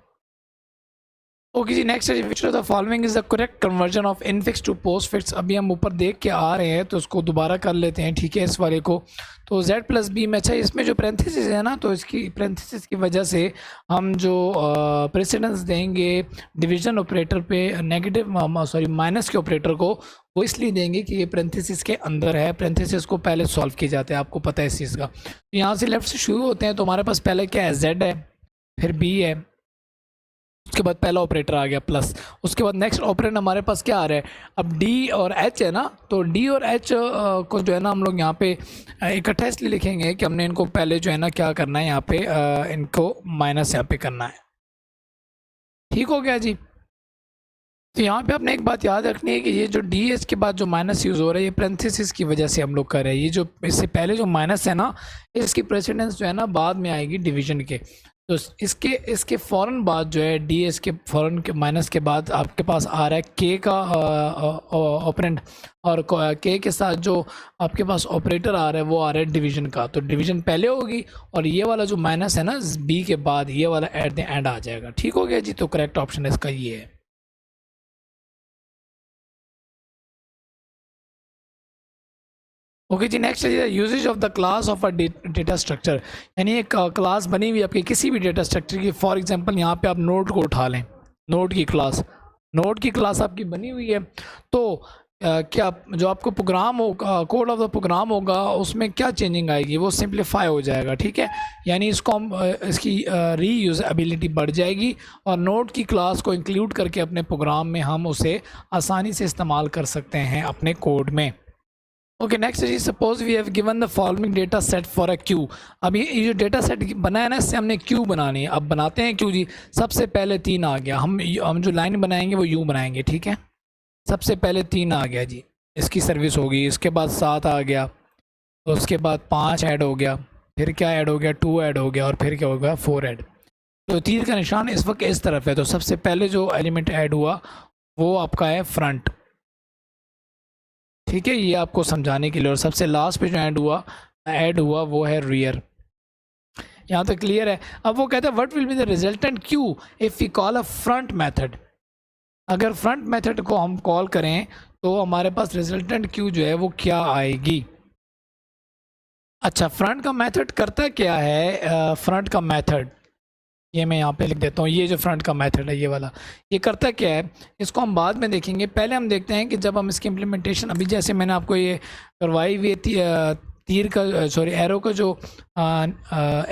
ओके जी, नेक्स्ट है which of the following is the correct conversion of infix to postfix. अभी हम ऊपर देख के आ रहे हैं तो उसको दोबारा कर लेते हैं, ठीक है, इस वाले को। तो Z+B में, अच्छा इसमें जो पैरेंथेसिस है ना, तो इसकी पैरेंथेसिस की वजह से हम जो प्रेसिडेंस देंगे डिवीजन ऑपरेटर पे, नेगेटिव माइनस के ऑपरेटर को, वो इसलिए देंगे कि ये पैरेंथेसिस के अंदर है। पैरेंथेसिस को पहले सॉल्व किए जाते हैं, आपको पता है इस चीज़ का। तो यहाँ से लेफ्ट से शुरू होते हैं, तो हमारे पास पहले क्या है, Z है, फिर B है, उसके बाद पहला ऑपरेटर आ गया प्लस, उसके बाद नेक्स्ट ऑपरेटर हमारे पास क्या आ रहा है, अब डी और एच है ना, तो डी और एच को जो है ना हम लोग यहाँ पे इकट्ठा इसलिए लिखेंगे कि हमने इनको पहले जो है ना क्या करना है, यहाँ पे इनको माइनस यहाँ पे करना है, ठीक हो गया जी। तो यहाँ पे आपने एक बात याद रखनी है कि ये जो डी एच के बाद जो माइनस यूज़ हो रहा है, ये पैरेंथेसिस की वजह से हम लोग कर रहे हैं। ये जो इससे पहले जो माइनस है ना, इसकी प्रेसिडेंस जो है ना बाद में आएगी डिवीजन के। तो इसके फ़ौरन बाद जो है डी एस के फ़ौरन के माइनस के बाद आपके पास आ रहा है के का ऑपरेंड, और के के साथ जो आपके पास ऑपरेटर आ रहा है वो आ रहा है डिवीजन का। तो डिवीजन पहले होगी और ये वाला जो माइनस है ना बी के बाद, ये वाला एट द एंड आ जाएगा, ठीक हो गया जी। तो करेक्ट ऑप्शन इसका ये है। ओके जी, नेक्स्ट है usage of the class of a data structure. यानी एक क्लास बनी हुई आपकी किसी भी डेटा स्ट्रक्चर की। फॉर एग्जांपल यहाँ पे आप नोड को उठा लें, नोड की क्लास आपकी बनी हुई है। तो क्या जो आपको प्रोग्राम होगा, कोड ऑफ द प्रोग्राम होगा, उसमें क्या चेंजिंग आएगी, वो सिंप्लीफाई हो जाएगा, ठीक है। यानी इसको हम इसकी रीयूजेबिलिटी बढ़ जाएगी और नोड की क्लास को इंक्लूड करके अपने प्रोग्राम में हम उसे आसानी से इस्तेमाल कर सकते हैं अपने कोड में। ओके, नेक्स्ट जी suppose we have given the following data set for a queue. अब ये जो डेटा सेट बनाया है ना, इससे हमने क्यू बनानी है। अब बनाते हैं क्यू जी। सबसे पहले 3 आ गया, हम जो लाइन बनाएंगे वो यूँ बनाएंगे, ठीक है। सबसे पहले 3 आ गया जी, इसकी सर्विस होगी। इसके बाद 7 आ गया, तो उसके बाद 5 ऐड हो गया, फिर क्या ऐड हो गया, 2 ऐड हो गया, और फिर क्या हो गया, 4 ऐड। तो तीर का निशान इस वक्त इस तरफ है। तो सबसे पहले जो एलिमेंट ऐड हुआ वो आपका है फ्रंट, ठीक है, ये आपको समझाने के लिए। और सबसे लास्ट पे जो ऐड हुआ वो है रियर। यहाँ तक क्लियर है। अब वो कहता है what will be the resultant queue if we call a front method. अगर फ्रंट मेथड को हम कॉल करें तो हमारे पास रिजल्टेंट क्यू जो है वो क्या आएगी। अच्छा, फ्रंट का मेथड करता क्या है, फ्रंट का मेथड ये मैं यहाँ पे लिख देता हूँ। ये जो फ्रंट का मेथड है ये वाला, ये करता क्या है, इसको हम बाद में देखेंगे। पहले हम देखते हैं कि जब हम इसकी इम्प्लीमेंटेशन, अभी जैसे मैंने आपको ये करवाई हुई तीर का एरो का जो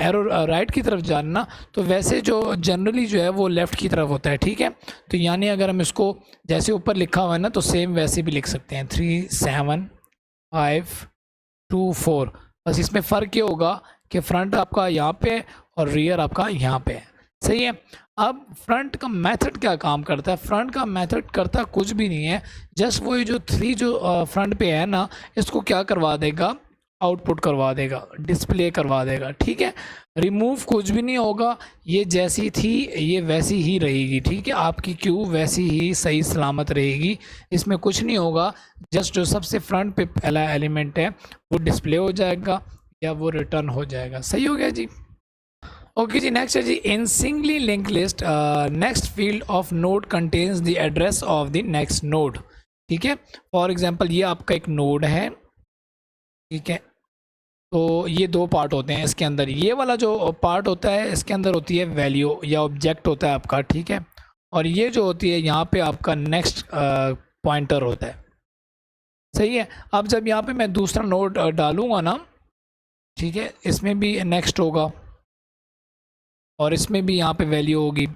एरो राइट की तरफ जाना, तो वैसे जो जनरली जो है वो लेफ़्ट की तरफ होता है, ठीक है। तो यानी अगर हम इसको जैसे ऊपर लिखा हुआ है ना, तो सेम वैसे भी लिख सकते हैं 3 7 5 2 4। बस इसमें फ़र्क ये होगा कि फ्रंट आपका यहाँ पे और रियर आपका यहाँ पे है, सही है। अब फ्रंट का मेथड क्या काम करता है? फ्रंट का मेथड करता कुछ भी नहीं है, जस्ट वही जो 3 जो फ्रंट पे है ना, इसको क्या करवा देगा, आउटपुट करवा देगा, डिस्प्ले करवा देगा, ठीक है। रिमूव कुछ भी नहीं होगा, ये जैसी थी ये वैसी ही रहेगी, ठीक है। आपकी क्यू वैसी ही सही सलामत रहेगी, इसमें कुछ नहीं होगा। जस्ट जो सबसे फ्रंट पे पहला एलिमेंट है वो डिस्प्ले हो जाएगा या वो रिटर्न हो जाएगा, सही हो गया जी। ओके जी, नेक्स्ट है जी, in singly link list next field of node contains the address of the next node, ठीक है। फॉर एग्जांपल ये आपका एक नोड है, ठीक है। तो ये दो पार्ट होते हैं इसके अंदर, ये वाला जो पार्ट होता है इसके अंदर होती है वैल्यू या ऑब्जेक्ट होता है आपका, ठीक है। और ये जो होती है यहाँ पे आपका नेक्स्ट पॉइंटर होता है, सही है। अब जब यहाँ पे मैं दूसरा नोड डालूँगा ना, ठीक है, इसमें भी नेक्स्ट होगा और इसमें भी यहाँ पे वैल्यू होगी।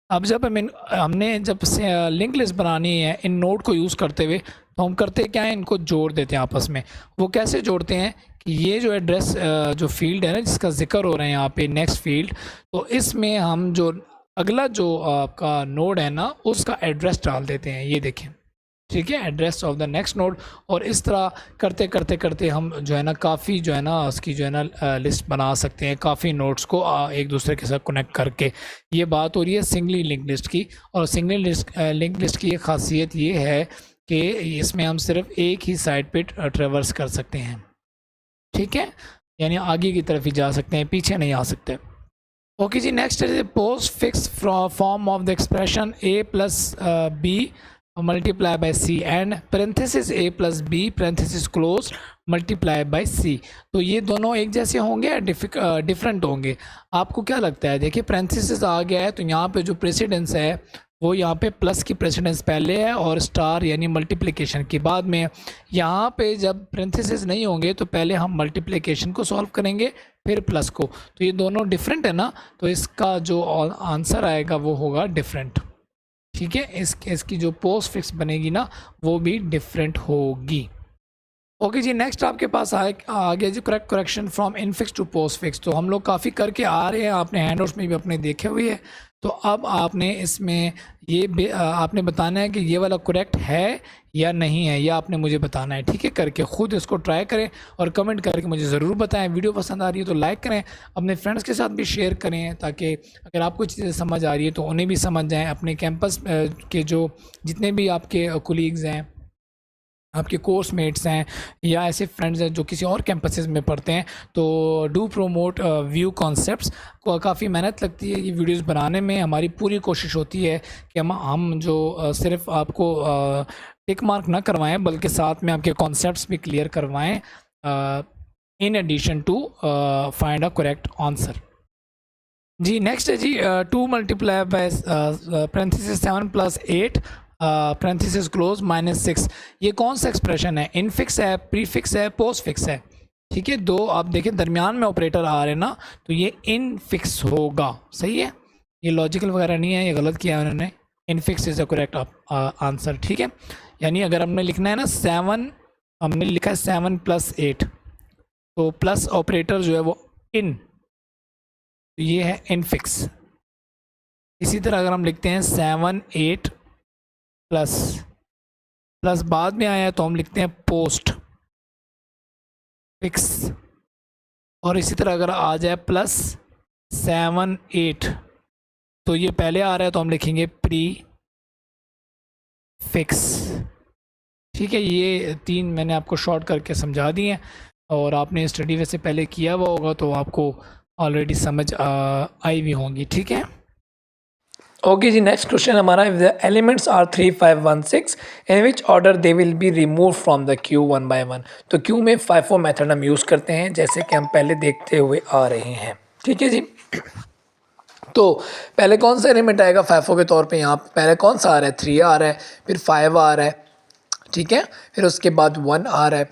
अब जब हमने जब से लिंक लिस्ट बनानी है इन नोड को यूज़ करते हुए, तो हम करते क्या है, इनको जोड़ देते हैं आपस में। वो कैसे जोड़ते हैं कि ये जो एड्रेस जो फील्ड है ना जिसका जिक्र हो रहा है यहाँ पे नेक्स्ट फील्ड, तो इसमें हम जो अगला जो आपका नोड है ना उसका एड्रेस डाल देते हैं, ये देखें, ठीक है, address of the next node. और इस तरह करते करते करते हम जो है ना काफ़ी जो है ना उसकी जो है ना लिस्ट बना सकते हैं, काफ़ी नोड्स को एक दूसरे के साथ कनेक्ट करके। ये बात हो रही है सिंगली लिंक लिस्ट की। और सिंगली लिंक लिस्ट की एक खासियत ये है कि इसमें हम सिर्फ एक ही साइड पे ट्रेवर्स कर सकते हैं, ठीक है, यानी आगे की तरफ ही जा सकते हैं, पीछे नहीं आ सकते। ओके जी, नेक्स्ट है postfix form of the expression a plus B multiply by C and parenthesis a plus B parenthesis close multiply by C. तो ये दोनों एक जैसे होंगे या डिफरेंट होंगे? आपको क्या लगता है? देखिए पेरेंथेसिस आ गया है तो यहाँ पे जो प्रेसिडेंस है वो यहाँ पे प्लस की प्रेसिडेंस पहले है और स्टार यानी मल्टीप्लिकेशन की बाद में। यहाँ पे जब पेरेंथेसिस नहीं होंगे तो पहले हम मल्टीप्लिकेशन को सॉल्व करेंगे फिर प्लस को। तो ये दोनों डिफरेंट है ना, तो इसका जो आंसर आएगा वो होगा डिफरेंट, ठीक है। इसकी जो पोस्ट फिक्स बनेगी ना वो भी डिफरेंट होगी। ओके जी, नेक्स्ट आपके पास आ गया जी correction from infix to postfix. तो हम लोग काफ़ी करके आ रहे हैं, आपने हैंडआउट्स में भी अपने देखे हुए है। तो अब आपने इसमें ये आपने बताना है कि ये वाला करेक्ट है या नहीं है, या आपने मुझे बताना है, ठीक है। करके ख़ुद इसको ट्राई करें और कमेंट करके मुझे ज़रूर बताएं। वीडियो पसंद आ रही है तो लाइक करें, अपने फ्रेंड्स के साथ भी शेयर करें ताकि अगर आपको चीज़ें समझ आ रही है तो उन्हें भी समझ जाएँ। अपने कैंपस के जो जितने भी आपके कोलीग्स हैं, आपके कोर्स मेट्स हैं या ऐसे फ्रेंड्स हैं जो किसी और कैंपसेस में पढ़ते हैं, तो डू प्रोमोट व्यू कॉन्सेप्ट्स को। काफ़ी मेहनत लगती है ये वीडियोस बनाने में। हमारी पूरी कोशिश होती है कि हम जो सिर्फ आपको टिक मार्क ना करवाएं बल्कि साथ में आपके कॉन्सेप्ट्स भी क्लियर करवाएं in addition to find a correct answer. जी नेक्स्ट है जी 2 multiply by parenthesis 7 plus 8 parenthesis close -6। ये कौन सा एक्सप्रेशन है? इनफिक्स है, प्रीफिक्स है, पोस्ट फिक्स है, ठीक है। दो आप देखें दरमियान में ऑपरेटर आ रहे हैं ना, तो ये इनफिक्स होगा, सही है। ये लॉजिकल वगैरह नहीं है, ये गलत किया है उन्होंने। Infix is a correct answer, ठीक है। यानी अगर हमने लिखना है ना 7, हमने लिखा है 7 प्लस 8, तो प्लस ऑपरेटर जो है वो इन, तो ये है इनफिक्स। इसी तरह अगर हम लिखते हैं 7 8 प्लस प्लस बाद में आया है तो हम लिखते हैं पोस्ट फिक्स। और इसी तरह अगर आ जाए प्लस 7 8 तो ये पहले आ रहा है तो हम लिखेंगे प्री फिक्स, ठीक है। ये 3 मैंने आपको शॉर्ट करके समझा दिए हैं और आपने स्टडी वैसे पहले किया हुआ होगा तो आपको ऑलरेडी समझ आई भी होंगी, ठीक है। ओके जी, नेक्स्ट क्वेश्चन हमारा, if the elements are 3 5 1 6 in which order they will be remove from the queue 1 by 1। तो क्यू में FIFO मेथड हम यूज़ करते हैं जैसे कि हम पहले देखते हुए आ रहे हैं, ठीक है जी। तो पहले कौन सा एलिमेंट आएगा FIFO के तौर पे? यहाँ पहले कौन सा आ रहा है? 3 आ रहा है, फिर 5 आ रहा है, ठीक है, फिर उसके बाद 1 आ रहा है,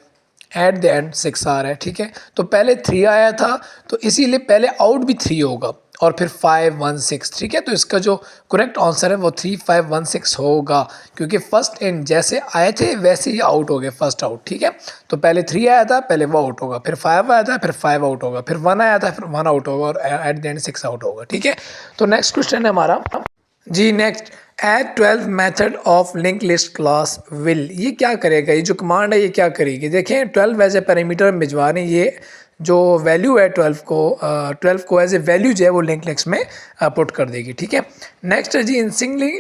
एट द एंड 6 आ रहा है, ठीक है। तो पहले 3 आया था तो इसीलिए पहले आउट भी 3 होगा और फिर 5 1 6, ठीक है। तो इसका जो करेक्ट आंसर है वो 3 5 1 6 होगा, क्योंकि फर्स्ट इन जैसे आए थे वैसे ही आउट हो गए, फर्स्ट आउट, ठीक है। तो पहले 3 आया था, पहले वो आउट होगा, फिर 5 आया था, फिर 5 आउट होगा, फिर 1 आया था, फिर 1 आउट होगा और एट द एंड 6 आउट होगा, ठीक है। तो नेक्स्ट क्वेश्चन है हमारा जी, next add 12 method of link list class will, ये क्या करेगा, ये जो कमांड है ये क्या करेगी। देखें 12 एज ए पैरामीटर में भिजवा रहे हैं, ये जो वैल्यू है 12 को एज ए वैल्यू जो है वो लिंक लिस्ट में पुट कर देगी, ठीक है। नेक्स्ट है जी, in singly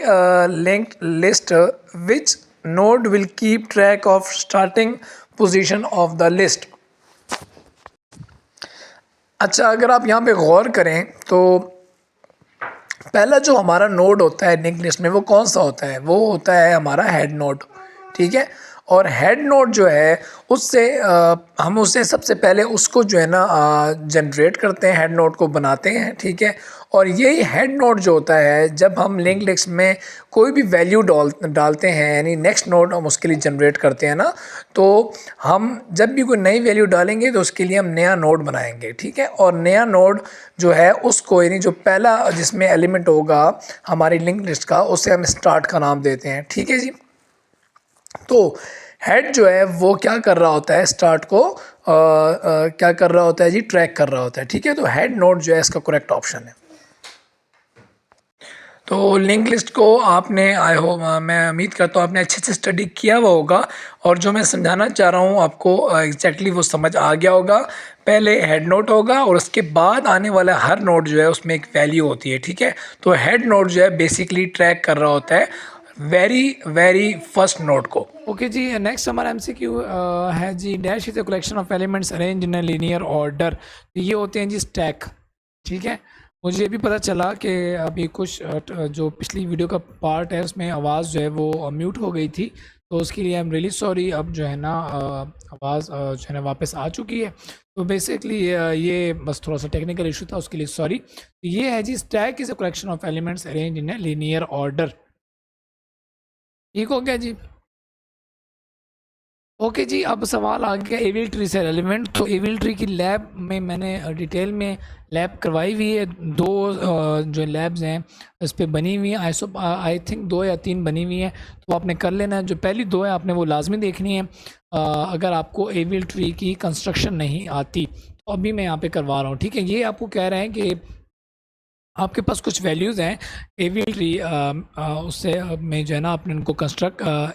link list which node will keep track of starting position of the list. अच्छा, अगर आप यहाँ पे गौर करें तो पहला जो हमारा नोड होता है लिंक लिस्ट में वो कौन सा होता है, वो होता है हमारा हेड नोड, ठीक है। और हेड नोड जो है उससे हम उसे सबसे पहले उसको जो है ना जनरेट करते हैं, हेड नोड को बनाते हैं, ठीक है। और यही हेड नोड जो होता है जब हम लिंक लिस्ट में कोई भी वैल्यू डालते हैं, यानी नेक्स्ट नोड हम उसके लिए जनरेट करते हैं ना, तो हम जब भी कोई नई वैल्यू डालेंगे तो उसके लिए हम नया नोड बनाएंगे, ठीक है। और नया नोड जो है उसको, यानी जो पहला जिसमें एलिमेंट होगा हमारी लिंक लिस्ट का, उसे हम स्टार्ट का नाम देते हैं, ठीक है जी। तो हेड जो है वो क्या कर रहा होता है, स्टार्ट को क्या कर रहा होता है जी, ट्रैक कर रहा होता है, ठीक है। तो हेड नोड जो है इसका करेक्ट ऑप्शन है। तो लिंक लिस्ट को आपने, आई होप, मैं उम्मीद करता हूँ आपने अच्छे से स्टडी किया हुआ होगा और जो मैं समझाना चाह रहा हूँ आपको एग्जैक्टली वो समझ आ गया होगा। पहले हेड नोड होगा और उसके बाद आने वाला हर नोड जो है उसमें एक वैल्यू होती है, ठीक है। तो हेड नोड जो है बेसिकली ट्रैक कर रहा होता है वेरी फर्स्ट नोड को। ओके जी, नेक्स्ट हमारा एमसीक्यू है जी, dash is a collection of elements arrange in a linear order. ये होते हैं जी स्टैक, ठीक है। मुझे भी पता चला कि अभी कुछ जो पिछली वीडियो का पार्ट है उसमें आवाज़ जो है वो म्यूट हो गई थी, तो उसके लिए आई एम रियली सॉरी। अब जो है ना आवाज़ जो है ना वापस आ चुकी है। तो बेसिकली ये बस थोड़ा सा टेक्निकल इशू था, उसके लिए सॉरी। ये है जी, stack is a collection of elements arrange in a linear order, ठीक हो गया जी। ओके जी, अब सवाल आ गया एविल ट्री से रेलिवेंट। तो एविल ट्री की लैब में मैंने डिटेल में लैब करवाई हुई है, 2 जो लैब्स हैं उस पर बनी हुई हैं, आई थिंक 2 या 3 बनी हुई हैं, तो आपने कर लेना है। जो पहली 2 है आपने वो लाजमी देखनी है। अगर आपको एविल ट्री की कंस्ट्रक्शन नहीं आती तो अभी मैं यहाँ पे करवा रहा हूँ, ठीक है। ये आपको कह रहे हैं कि आपके पास कुछ वैल्यूज़ हैं एविल ट्री, उससे में जो है ना आपने उनको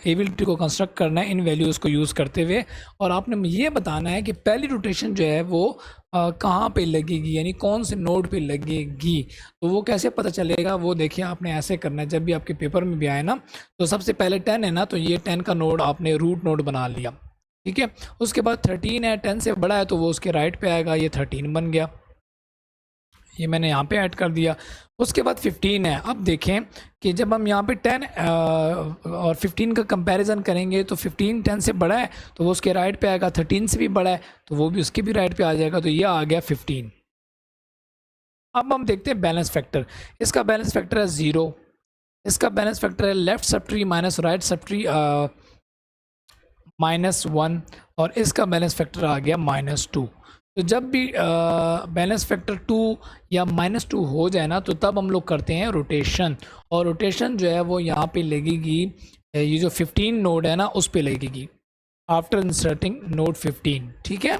एविल ट्री को कंस्ट्रक्ट करना है इन वैल्यूज़ को यूज़ करते हुए, और आपने ये बताना है कि पहली रोटेशन जो है वो कहाँ पे लगेगी, यानी कौन से नोड पे लगेगी। तो वो कैसे पता चलेगा, वो देखिए आपने ऐसे करना है। जब भी आपके पेपर में भी आए ना, तो सबसे पहले 10 है ना, तो ये 10 का नोड आपने रूट नोड बना लिया, ठीक है। उसके बाद 13 है, 10 से बड़ा है तो वो उसके राइट पे आएगा, ये 13 बन गया, ये मैंने यहाँ पे ऐड कर दिया। उसके बाद 15 है। अब देखें कि जब हम यहाँ पे 10 और 15 का कंपैरिजन करेंगे तो 15 10 से बड़ा है तो वो उसके राइट पे आएगा, 13 से भी बड़ा है तो वो भी उसके भी राइट पे आ जाएगा, तो ये आ गया 15। अब हम देखते हैं बैलेंस फैक्टर। इसका बैलेंस फैक्टर है 0, इसका बैलेंस फैक्टर है left sub tree minus right sub tree -1, और इसका बैलेंस फैक्टर आ गया -2। तो जब भी बैलेंस फैक्टर 2 या -2 हो जाए ना, तो तब हम लोग करते हैं रोटेशन, और रोटेशन जो है वो यहाँ पे लगेगी, ये जो 15 नोड है ना उस पे लगेगी आफ्टर इंसर्टिंग नोड 15, ठीक है।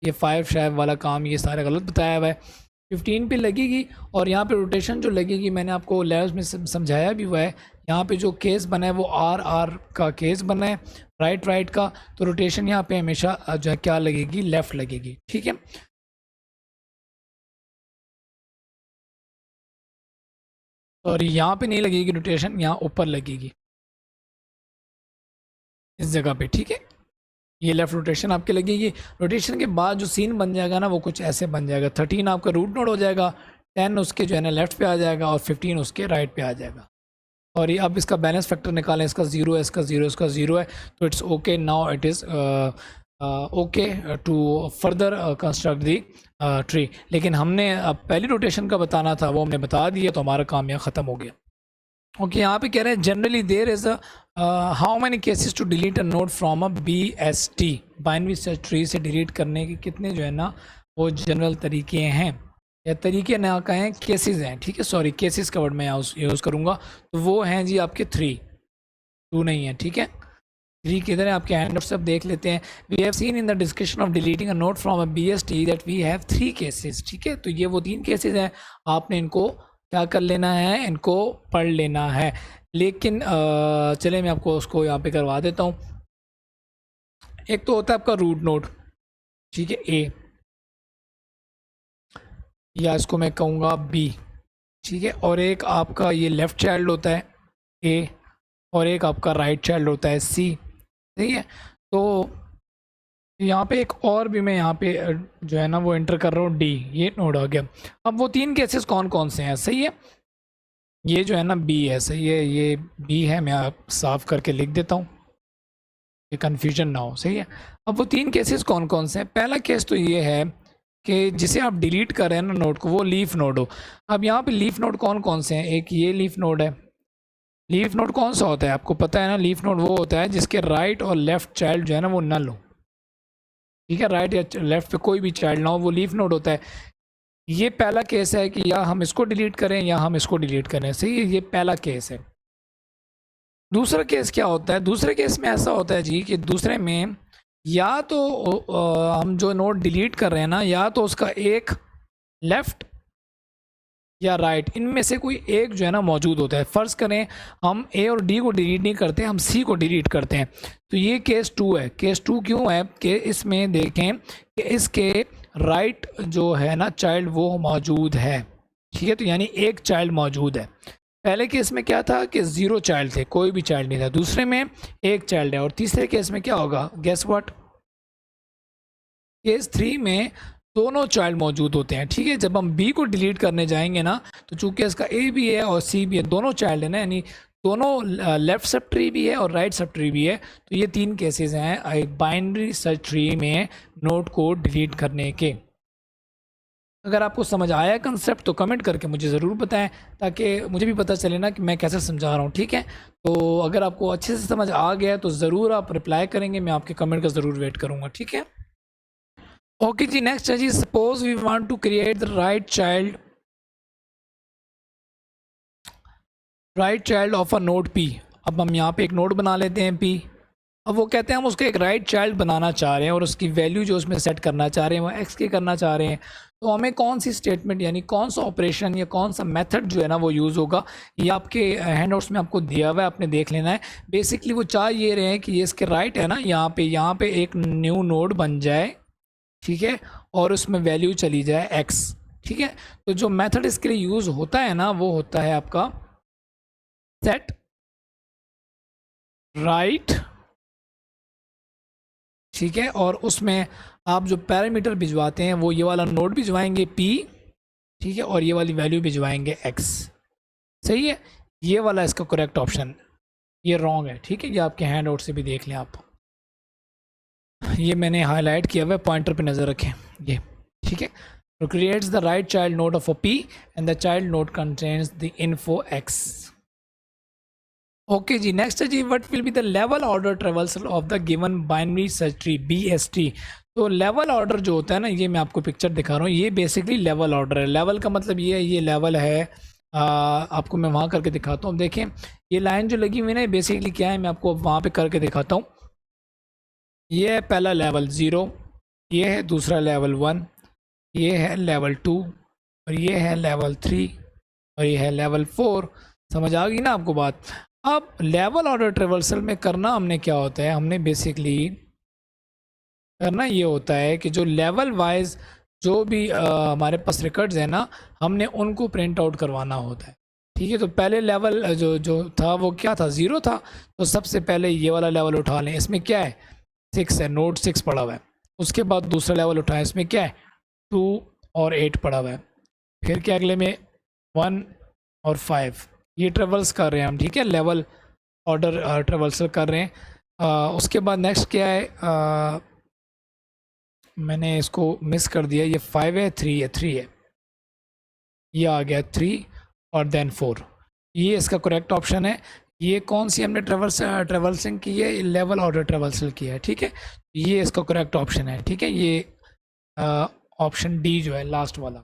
ये 5 शैप वाला काम ये सारा गलत बताया हुआ है, 15 पे लगेगी। और यहाँ पे रोटेशन जो लगेगी मैंने आपको लेवल्स में समझाया भी हुआ है। यहाँ पे जो केस बना है वो आर का केस बना है, राइट का, तो रोटेशन यहाँ पे हमेशा जो है क्या लगेगी, लेफ़्ट लगेगी, ठीक है। और यहाँ पे नहीं लगेगी रोटेशन, यहाँ ऊपर लगेगी इस जगह पे, ठीक है। ये लेफ़्ट रोटेशन आपके लगेगी। रोटेशन के बाद जो सीन बन जाएगा ना वो कुछ ऐसे बन जाएगा, 13 आपका रूट नोड हो जाएगा, 10 उसके जो है ना लेफ़्ट पे आ जाएगा और 15 उसके राइट पे आ जाएगा। और ये अब इसका बैलेंस फैक्टर निकालें, इसका 0 है, इसका 0, इसका 0 है, तो it's okay. Now it is okay to further construct the tree. लेकिन हमने अब पहली रोटेशन का बताना था, वो हमने बता दिया, तो हमारा काम यहाँ ख़त्म हो गया। ओके, यहाँ पे कह रहे हैं generally there is a how many cases to delete a node from a BST। Binary search tree से डिलीट करने के कितने जो है ना वो जनरल तरीके हैं, या तरीके ना कहें केसेस हैं, ठीक है, सॉरी केसेस का वर्ड मैं यूज़ करूँगा, तो वो हैं जी आपके 3, 2 नहीं है, ठीक है। 3 किधर है आपके हैंड से, अब देख लेते हैं। We have seen in the discussion of deleting a node from a BST that we have 3 cases, ठीक है। तो ये वो 3 केसेस हैं, आपने इनको क्या कर लेना है, इनको पढ़ लेना है। लेकिन चले मैं आपको उसको यहाँ पे करवा देता हूँ। एक तो होता है आपका रूट नोड, ठीक है, A, या इसको मैं कहूँगा B, ठीक है, और एक आपका ये लेफ़्ट चाइल्ड होता है A, और एक आपका राइट चाइल्ड होता है C, ठीक है। तो यहाँ पे एक और भी मैं यहाँ पे जो है ना वो एंटर कर रहा हूँ D, ये नोड आ गया। अब वो 3 केसेस कौन कौन से हैं, सही है, ये जो है ना B है, सही है, ये B है, मैं आप साफ करके लिख देता हूँ, ये कन्फ्यूजन ना हो, सही है। अब वो 3 केसेस कौन कौन से हैं, पहला केस तो ये है कि जिसे आप डिलीट कर रहे हैं ना नोड को, वो लीफ नोड हो। अब यहाँ पे लीफ नोड कौन कौन से हैं, एक ये लीफ नोड है। लीफ नोड कौन सा होता है आपको पता है ना, लीफ नोड वो होता है जिसके राइट और लेफ्ट चाइल्ड जो है ना वो नल हो, ठीक है, राइट या लेफ्ट पे कोई भी चाइल्ड ना हो, वो लीफ नोड होता है। ये पहला केस है कि या हम इसको डिलीट करें या हम इसको डिलीट करें, सही है, ये पहला केस है। दूसरा केस क्या होता है, दूसरे केस में ऐसा होता है जी कि दूसरे में या तो हम जो नोड डिलीट कर रहे हैं ना, या तो उसका एक लेफ्ट या राइट, इनमें से कोई एक जो है ना मौजूद होता है। फ़र्ज़ करें हम A और D को डिलीट नहीं करते, हम C को डिलीट करते हैं, तो ये केस 2 है। केस 2 क्यों है कि इसमें देखें कि इसके राइट जो है ना चाइल्ड वो मौजूद है, ठीक है, तो यानी एक चाइल्ड मौजूद है। पहले केस में क्या था कि 0 चाइल्ड थे, कोई भी चाइल्ड नहीं था, दूसरे में एक चाइल्ड है, और तीसरे केस में क्या होगा, गेस व्हाट, केस 3 में दोनों चाइल्ड मौजूद होते हैं, ठीक है। जब हम B को डिलीट करने जाएंगे ना, तो चूंकि इसका A भी है और C भी है, दोनों चाइल्ड है ना, यानी दोनों लेफ्ट सब ट्री भी है और राइट सब ट्री भी है, तो ये 3 केसेस हैं एक बाइनरी सर्च ट्री में नोड को डिलीट करने के। अगर आपको समझ आया कंसेप्ट तो कमेंट करके मुझे ज़रूर बताएं, ताकि मुझे भी पता चले ना कि मैं कैसे समझा रहा हूँ, ठीक है। तो अगर आपको अच्छे से समझ आ गया तो ज़रूर आप रिप्लाई करेंगे, मैं आपके कमेंट का ज़रूर वेट करूँगा, ठीक है। ओके जी, नेक्स्ट है जी, suppose we want to create the right child of a node P। अब हम यहाँ पे एक नोड बना लेते हैं P। अब वो कहते हैं हम उसका एक राइट चाइल्ड बनाना चाह रहे हैं और उसकी वैल्यू जो उसमें सेट करना चाह रहे हैं वो x की करना चाह रहे हैं, तो हमें कौन सी स्टेटमेंट यानी कौन सा ऑपरेशन या कौन सा मेथड जो है ना वो यूज़ होगा, ये आपके हैंडआउट्स में आपको दिया हुआ है, आपने देख लेना है। बेसिकली वो चाह ये रहे हैं कि ये इसके राइट है ना, यहाँ पे एक न्यू नोड बन जाए, ठीक है, और उसमें वैल्यू चली जाए x, ठीक है। तो जो मेथड इसके लिए यूज़ होता है ना वो होता है आपका सेट राइट, ठीक है, और उसमें आप जो पैरामीटर भिजवाते हैं वो ये वाला नोड भिजवाएंगे P, ठीक है, और ये वाली वैल्यू भिजवाएंगे x, सही है। ये वाला इसका करेक्ट ऑप्शन, ये रॉन्ग है, ठीक है, ये आपके हैंड आउट से भी देख लें आप, ये मैंने हाईलाइट किया हुआ है, पॉइंटर पे नज़र रखें, ये ठीक है। तो creates the right child node of a P and the child node contains the info x। Okay जी, नेक्स्ट है जी, what will be the level order traversal of the given binary search tree BST। तो level order जो होता है ना, ये मैं आपको पिक्चर दिखा रहा हूँ, ये बेसिकली लेवल ऑर्डर है। लेवल का मतलब ये है, ये लेवल है, आपको मैं वहाँ करके दिखाता हूँ। देखें ये लाइन जो लगी हुई है बेसिकली क्या है, मैं आपको वहाँ पे करके दिखाता हूँ। ये है पहला लेवल 0, ये है दूसरा लेवल 1, ये है लेवल 2, और ये है लेवल 3, और ये है लेवल 4। समझ आ गई ना आपको बात। अब लेवल ऑर्डर ट्रेवर्सल में करना हमने क्या होता है, हमने बेसिकली करना ये होता है कि जो लेवल वाइज जो भी हमारे पास रिकॉर्ड्स हैं ना, हमने उनको प्रिंट आउट करवाना होता है, ठीक है। तो पहले लेवल जो था वो क्या था, 0 था, तो सबसे पहले ये वाला लेवल उठा लें, इसमें क्या है 6 है, नोड 6 पड़ा हुआ है। उसके बाद दूसरा लेवल उठाएं, इसमें क्या है 2 और 8 पड़ा हुआ है। फिर क्या अगले में 1 और 5, ये ट्रेवल्स कर रहे हैं हम, ठीक है, लेवल ऑर्डर ट्रेवल्सल कर रहे हैं। उसके बाद नेक्स्ट क्या है, मैंने इसको मिस कर दिया, ये 5 है, 3 है, 3 है, ये आ गया 3 और देन 4, ये इसका करेक्ट ऑप्शन है। ये कौन सी हमने ट्रेवर्सिंग की है, लेवल ऑर्डर ट्रेवर्सल की है, ठीक है। ये इसका करेक्ट ऑप्शन है, ठीक है, ये ऑप्शन डी जो है लास्ट वाला।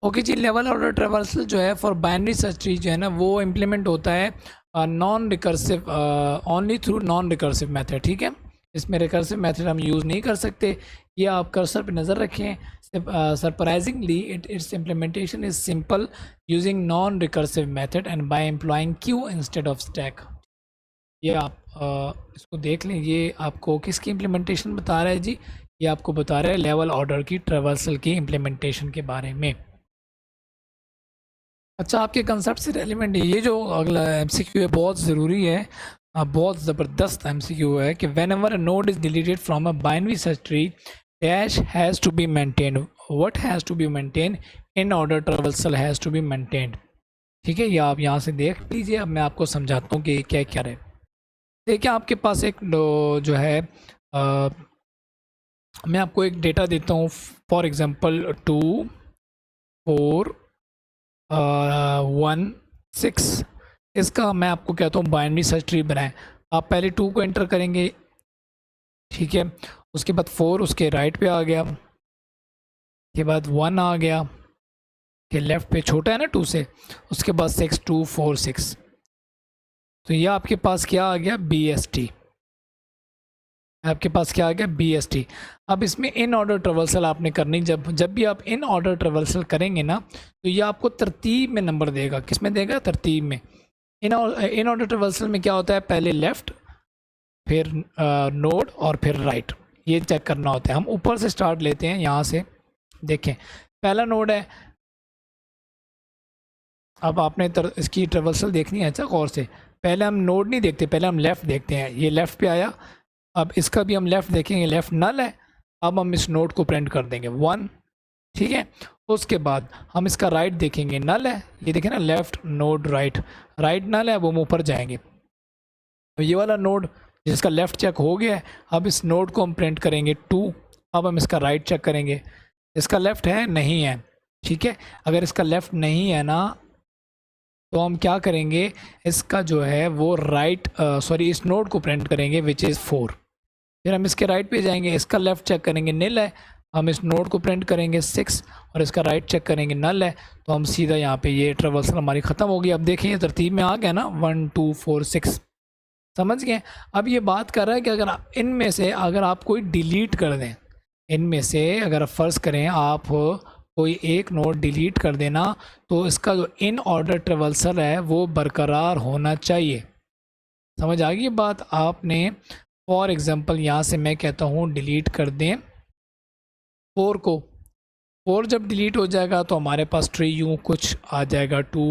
ओके जी, लेवल ऑर्डर ट्रेवर्सल जो है फॉर बाइनरी सर्च ट्री जो है ना, वो इम्प्लीमेंट होता है non recursive, only through non recursive method, ठीक है। इसमें रिकर्सिव मेथड हम यूज़ नहीं कर सकते। ये आप कर्सर पे नज़र रखें। Surprisingly its implementation is simple using non recursive method and by employing queue instead of stack. ये आप इसको देख लें। ये आपको किसकी इम्प्लीमेंटेशन बता रहा है जी? ये आपको बता रहा है लेवल ऑर्डर की ट्रेवर्सल की इम्प्लीमेंटेशन के बारे में। अच्छा, आपके कंसेप्ट से रेलिवेंट है। ये जो अगला एमसीक्यू है बहुत ज़रूरी है, बहुत ज़बरदस्त एमसीक्यू है कि whenever a node is deleted from a binary search tree dash has to be maintained, what has to be maintain, in order traversal has to be maintained, ठीक है। ये आप यहाँ से देख लीजिए। अब मैं आपको समझाता हूँ कि क्या क्या है। देखिए, आपके पास एक जो है मैं आपको एक डेटा देता हूँ। फॉर एग्ज़ाम्पल 2 4 1 6, इसका मैं आपको कहता हूँ बाइनरी सर्च ट्री बनाएं। आप पहले 2 को एंटर करेंगे, ठीक है। उसके बाद 4 उसके राइट पे आ गया, के बाद 1 आ गया, के लेफ़्ट पे छोटा है ना 2 से, उसके बाद 6 2 4 6। तो ये आपके पास क्या आ गया? BST। आपके पास क्या आ गया? BST। अब इसमें इन ऑर्डर ट्रेवर्सल आपने करनी। जब भी आप इन ऑर्डर ट्रेवर्सल करेंगे ना, तो ये आपको तरतीब में नंबर देगा। किस में देगा? तरतीब में। इन ऑर्डर ट्रेवर्सल में क्या होता है? पहले लेफ़्ट, फिर नोड और फिर राइट, ये चेक करना होता है। हम ऊपर से स्टार्ट लेते हैं, यहाँ से देखें। पहला नोड है। अब आपने इसकी ट्रेवर्सल देखनी है अच्छा गौर से। पहले हम नोड नहीं देखते, पहले हम लेफ़्ट देखते हैं। ये लेफ़्ट पे आया, अब इसका भी हम लेफ़्ट देखेंगे, लेफ़्ट नल है। अब हम इस नोड को प्रिंट कर देंगे 1, ठीक है। उसके बाद हम इसका राइट देखेंगे, नल है। ये देखें ना, लेफ़्ट नोड राइट, राइट नल है। अब हम ऊपर जाएंगे, तो ये वाला नोड जिसका लेफ़्ट चेक हो गया है, अब इस नोड को हम प्रिंट करेंगे 2। अब हम इसका राइट चेक करेंगे, इसका लेफ़्ट है नहीं है, ठीक है। अगर इसका लेफ़्ट नहीं है ना, तो हम क्या करेंगे, इसका जो है वो राइट सॉरी इस नोड को प्रिंट करेंगे विच इज़ 4। फिर हम इसके राइट पे जाएंगे, इसका लेफ़्ट चेक करेंगे, निल है। हम इस नोड को प्रिंट करेंगे 6 और इसका राइट चेक करेंगे, नल है। तो हम सीधा यहाँ पे ये ट्रेवर्सल हमारी ख़त्म होगी। अब देखें ये तरतीब में आ गया ना, 1 2 4 6, समझ गए। अब ये बात कर रहा है कि अगर इनमें से अगर आप कोई डिलीट कर दें, इनमें से अगर फ़र्ज़ करें आप कोई एक नोड डिलीट कर देना, तो इसका जो इन ऑर्डर ट्रेवर्सल है वो बरकरार होना चाहिए। समझ आ गई ये बात? आपने फॉर एग्ज़ाम्पल यहाँ से मैं कहता हूँ डिलीट कर दें 4 को। 4 जब डिलीट हो जाएगा तो हमारे पास ट्री यूँ कुछ आ जाएगा 2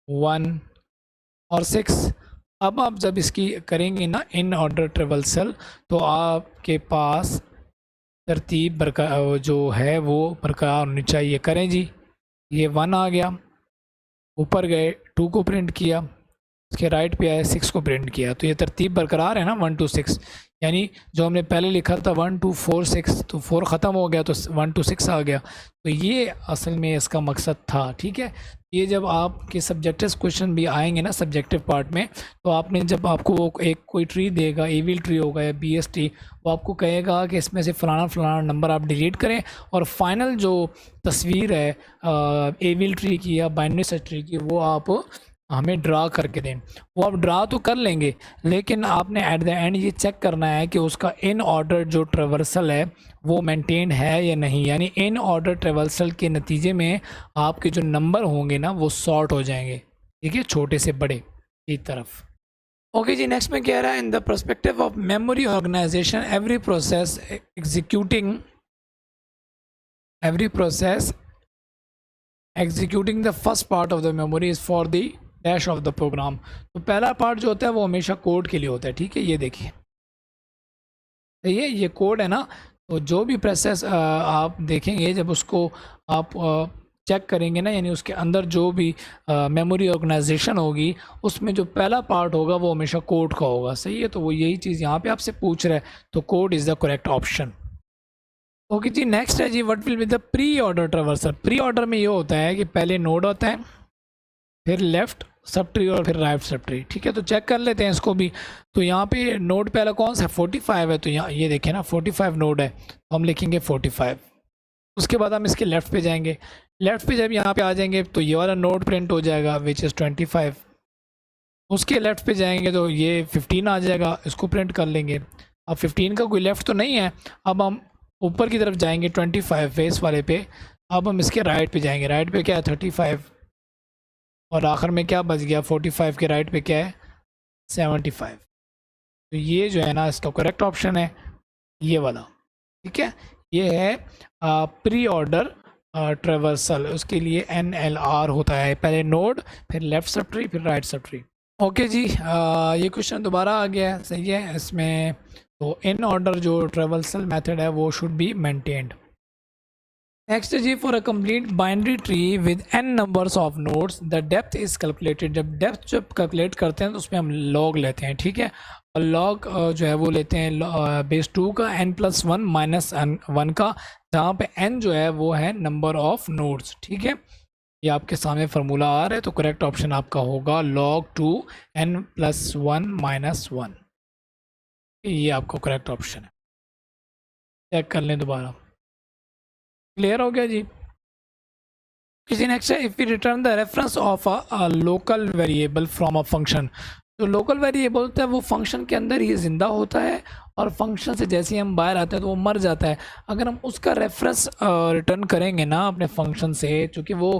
1 और 6। अब आप जब इसकी करेंगे ना इन ऑर्डर ट्रेवर्सल, तो आपके पास तरतीब जो है वो बरकरार होनी चाहिए। करें जी, ये 1 आ गया, ऊपर गए 2 को प्रिंट किया, इसके राइट पे आए 6 को प्रिंट किया, तो ये तरतीब बरकरार है ना 1 2 6। यानी जो हमने पहले लिखा था 1 2 4 6, तो 4 ख़त्म हो गया तो 1 2 6 आ गया। तो ये असल में इसका मकसद था, ठीक है। ये जब आपके सब्जेक्टिव क्वेश्चन भी आएंगे ना सब्जेक्टिव पार्ट में, तो आपने जब आपको वो एक कोई ट्री देगा, एविल ट्री होगा या BST, वो आपको कहेगा कि इसमें से फ़लाना फ़लाना नंबर आप डिलीट करें और फाइनल जो तस्वीर है एविल ट्री की या बाइनरी सर्च ट्री की, वो आप हमें ड्रा करके दें। वो आप ड्रा तो कर लेंगे, लेकिन आपने एट द एंड ये चेक करना है कि उसका इन ऑर्डर जो ट्रेवर्सल है वो मेंटेन है या नहीं। यानी इन ऑर्डर ट्रेवर्सल के नतीजे में आपके जो नंबर होंगे ना वो सॉर्ट हो जाएंगे, ठीक है, छोटे से बड़े की तरफ। ओके जी, नेक्स्ट में कह रहा है in the perspective of memory organisation every process executing the first part of the memory is for the dash of the programme. तो पहला पार्ट जो होता है वो हमेशा कोड के लिए होता है, ठीक है। ये देखिए, ये कोड है ना, तो जो भी प्रोसेस आप देखेंगे जब उसको आप चेक करेंगे ना, यानी उसके अंदर जो भी मेमोरी ऑर्गेनाइजेशन होगी उसमें जो पहला पार्ट होगा वो हमेशा कोड का होगा, सही है। तो वो यही चीज़ यहाँ पे आपसे पूछ रहा है, तो code is the correct option. Okay जी, नेक्स्ट है जी what will be the preorder traversal. Preorder में ये होता है कि पहले नोड होता है, फिर लेफ़्ट सब ट्री और फिर राइट सब ट्री। ठीक है, तो चेक कर लेते हैं इसको भी। तो यहाँ पे नोड पहला कौन सा है, 45 है, तो यहाँ ये देखें ना 45 नोड है, तो हम लिखेंगे 45। उसके बाद हम इसके लेफ़्ट पे जाएंगे, लेफ़्ट पे जब यहाँ पे आ जाएंगे तो ये वाला नोड प्रिंट हो जाएगा विच इज़ 25। उसके लेफ़्ट पे जाएंगे तो ये 15 आ जाएगा, इसको प्रिंट कर लेंगे। अब 15 का कोई लेफ़्ट तो नहीं है, अब हम ऊपर की तरफ जाएंगे 25 फेस वाले पे। अब हम इसके राइट पे जाएंगे, राइट पे क्या है 35, और आखिर में क्या बच गया 45 के राइट पे क्या है 75। तो ये जो है ना इसका करेक्ट ऑप्शन है ये वाला। ठीक है, ये है प्री ऑर्डर ट्रेवर्सल, उसके लिए NLR होता है, पहले नोड फिर लेफ़्ट सब ट्री फिर राइट सब ट्री। ओके जी, ये क्वेश्चन दोबारा आ गया है, सही है इसमें। तो इन ऑर्डर जो ट्रेवर्सल मेथड है वो शुड बी मेंटेन्ड। नेक्स्ट जी, for a complete binary tree with n numbers of nodes the depth is calculated. जब कैलकुलेट करते हैं तो उसमें हम लॉग लेते हैं। ठीक है, और लॉग जो है वो लेते हैं बेस 2 का n+1 माइनस n1 का, जहाँ पे n जो है वो है नंबर ऑफ नोड्स। ठीक है, ये आपके सामने फार्मूला आ रहा है, तो करेक्ट ऑप्शन आपका होगा log 2 n+1 माइनस 1। ये आपका करेक्ट ऑप्शन है। चेक कर लें दोबारा। क्लियर हो गया जी। किसी नेक्स्ट है, if we return the reference of a local variable from a function. तो लोकल वेरिएबल होता है वो फंक्शन के अंदर ही ज़िंदा होता है, और फंक्शन से जैसे ही हम बाहर आते हैं तो वो मर जाता है। अगर हम उसका रेफरेंस रिटर्न करेंगे ना अपने फंक्शन से, चूँकि वो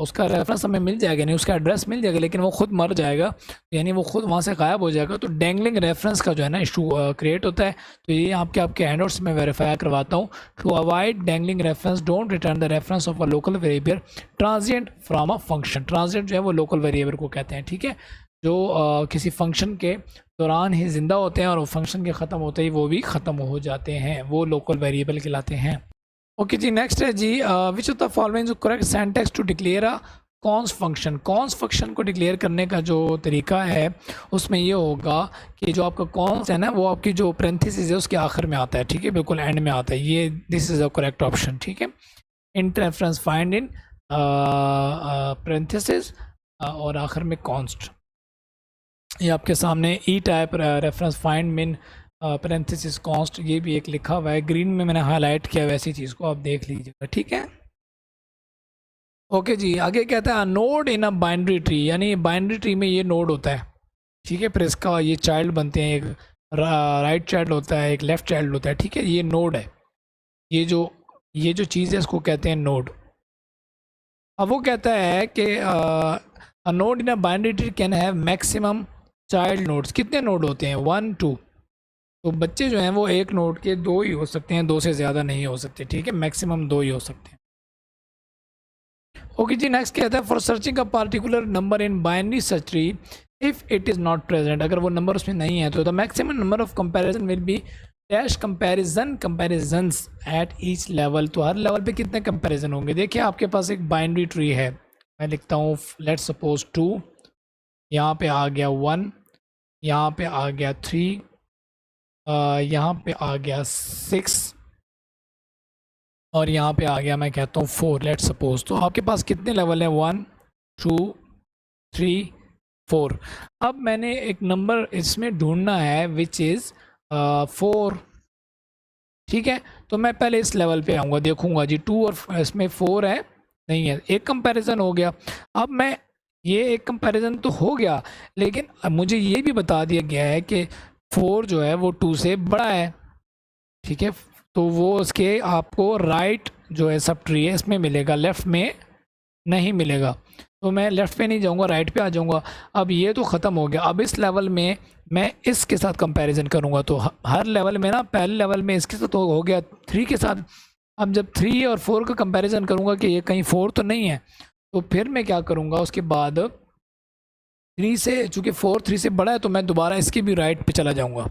उसका रेफरेंस हमें मिल जाएगा, नहीं उसका एड्रेस मिल जाएगा, लेकिन वो खुद मर जाएगा, यानी वो खुद वहाँ से गायब हो जाएगा। तो डेंगलिंग रेफरेंस का जो है ना इशू क्रिएट होता है। तो ये आपके हैंडआउट्स में वेरीफाई करवाता हूँ। To avoid dangling reference don't return the reference of a local variable transient from a function. Transient जो है वो लोकल वेरिएबल को कहते हैं। ठीक है, जो किसी फंक्शन के दौरान ही ज़िंदा होते हैं और वो फंक्शन के ख़त्म होते ही वो भी ख़त्म हो जाते हैं, वो लोकल वेरिएबल कहलाते हैं। ओके जी, नेक्स्ट है जी, विच ऑफ द फॉलोइंग जो correct syntax to declare a const function. Const function को डिक्लेयर करने का जो तरीका है उसमें ये होगा कि जो आपका कॉन्स है ना वो आपकी जो पैरेंथेसिस है उसके आखिर में आता है। ठीक है, बिल्कुल एंड में आता है, ये this is a correct option. ठीक है, in reference find in parenthesis और आखिर में कॉन्स्ट। ये आपके सामने ई टाइप रेफरेंस फाइंड मिन पैरेंथेसिस कॉन्स्ट, ये भी एक लिखा हुआ है, ग्रीन में मैंने हाईलाइट किया वैसी चीज़ को आप देख लीजिएगा। ठीक है, ओके जी, आगे कहता है node in a binary tree, यानी बाइनरी ट्री में ये नोड होता है। ठीक है, फिर इसका ये चाइल्ड बनते हैं, एक राइट चाइल्ड होता है, एक लेफ्ट चाइल्ड होता है। ठीक है, ये नोड है, ये जो चीज़ है इसको कहते हैं नोड। अब वो कहता है कि a node in a binary tree can have maximum child nodes. कितने नोड होते हैं 1 2। तो बच्चे जो हैं वो एक नोड के 2 ही हो सकते हैं, 2 से ज़्यादा नहीं हो सकते। ठीक है, मैक्सिमम 2 ही हो सकते हैं। ओके जी, नेक्स्ट कहता है for searching a particular number in binary search tree if it is not present. अगर वो नंबर उसमें नहीं है तो the maximum number of comparison will be dash comparisons at each level. तो हर लेवल पे कितने कंपैरिजन होंगे। देखिए आपके पास एक बाइनरी ट्री है, मैं लिखता हूँ लेट्स सपोज 2, यहाँ पे आ गया 1, यहाँ पे आ गया 3, यहाँ पे आ गया 6, और यहाँ पे आ गया मैं कहता हूँ 4 लेट्स सपोज। तो आपके पास कितने लेवल हैं 1 2 3 4। अब मैंने एक नंबर इसमें ढूंढना है विच इज़ 4। ठीक है, तो मैं पहले इस लेवल पे आऊँगा, देखूँगा जी 2 और इसमें 4 है नहीं है, एक कंपैरिजन हो गया। अब मैं ये एक कंपैरिजन तो हो गया, लेकिन अब मुझे ये भी बता दिया गया है कि 4 जो है वो 2 से बड़ा है। ठीक है, तो वो उसके आपको राइट जो है सब ट्री है इसमें मिलेगा, लेफ़्ट में नहीं मिलेगा। तो मैं लेफ़्ट पे नहीं जाऊंगा, राइट पे आ जाऊंगा। अब ये तो ख़त्म हो गया, अब इस लेवल में मैं इसके साथ कंपैरिजन करूंगा। तो हर लेवल में ना, पहले लेवल में इसके साथ तो हो गया 3 के साथ। अब जब 3 और 4 का कंपैरिजन करूंगा कि ये कहीं 4 तो नहीं है, तो फिर मैं क्या करूंगा उसके बाद 3 से, चूँकि 4 3 से बड़ा है तो मैं दोबारा इसके भी राइट पे चला जाऊँगा।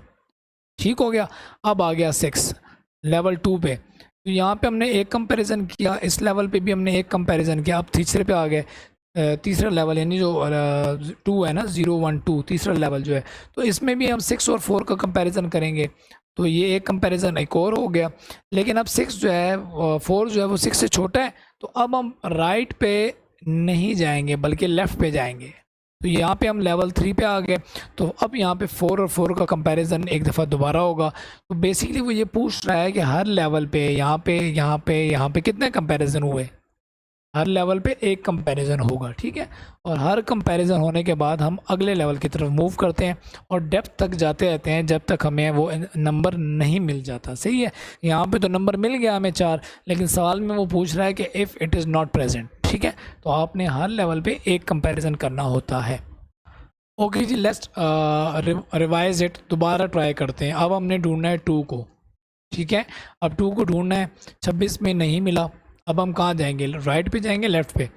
ठीक हो गया। अब आ गया 6 लेवल 2 पे, तो यहाँ पे हमने एक कंपैरिजन किया, इस लेवल पे भी हमने एक कंपैरिजन किया। अब तीसरे पे आ गए, तीसरा लेवल यानी जो 2 है ना 0 1 2, तीसरा लेवल जो है, तो इसमें भी हम 6 और 4 का कंपैरिजन करेंगे। तो ये एक कंपैरिजन एक और हो गया। लेकिन अब 6 जो है 4 जो है वो 6 से छोटा है, तो अब हम राइट पे नहीं जाएंगे बल्कि लेफ़्ट पे जाएंगे। तो यहाँ पे हम लेवल 3 पे आ गए। तो अब यहाँ पे 4 और 4 का कंपैरिजन एक दफ़ा दोबारा होगा। तो बेसिकली वो ये पूछ रहा है कि हर लेवल पे यहाँ पे कितने कंपैरिजन हुए। हर लेवल पे एक कंपैरिजन होगा, ठीक है। और हर कंपैरिजन होने के बाद हम अगले लेवल की तरफ मूव करते हैं और डेप्थ तक जाते रहते हैं जब तक हमें वो नंबर नहीं मिल जाता। सही है, यहाँ पे तो नंबर मिल गया हमें 4, लेकिन सवाल में वो पूछ रहा है कि if it is not present, ठीक है। तो आपने हर लेवल पे एक कंपैरिजन करना होता है। ओके जी, लेट्स रिवाइज इट, दोबारा ट्राई करते हैं। अब हमने ढूंढना है 2 को, ठीक है। अब 2 को ढूंढना है, 26 में नहीं मिला। अब हम कहाँ जाएंगे, राइट पे जाएंगे, लेफ़्ट पे।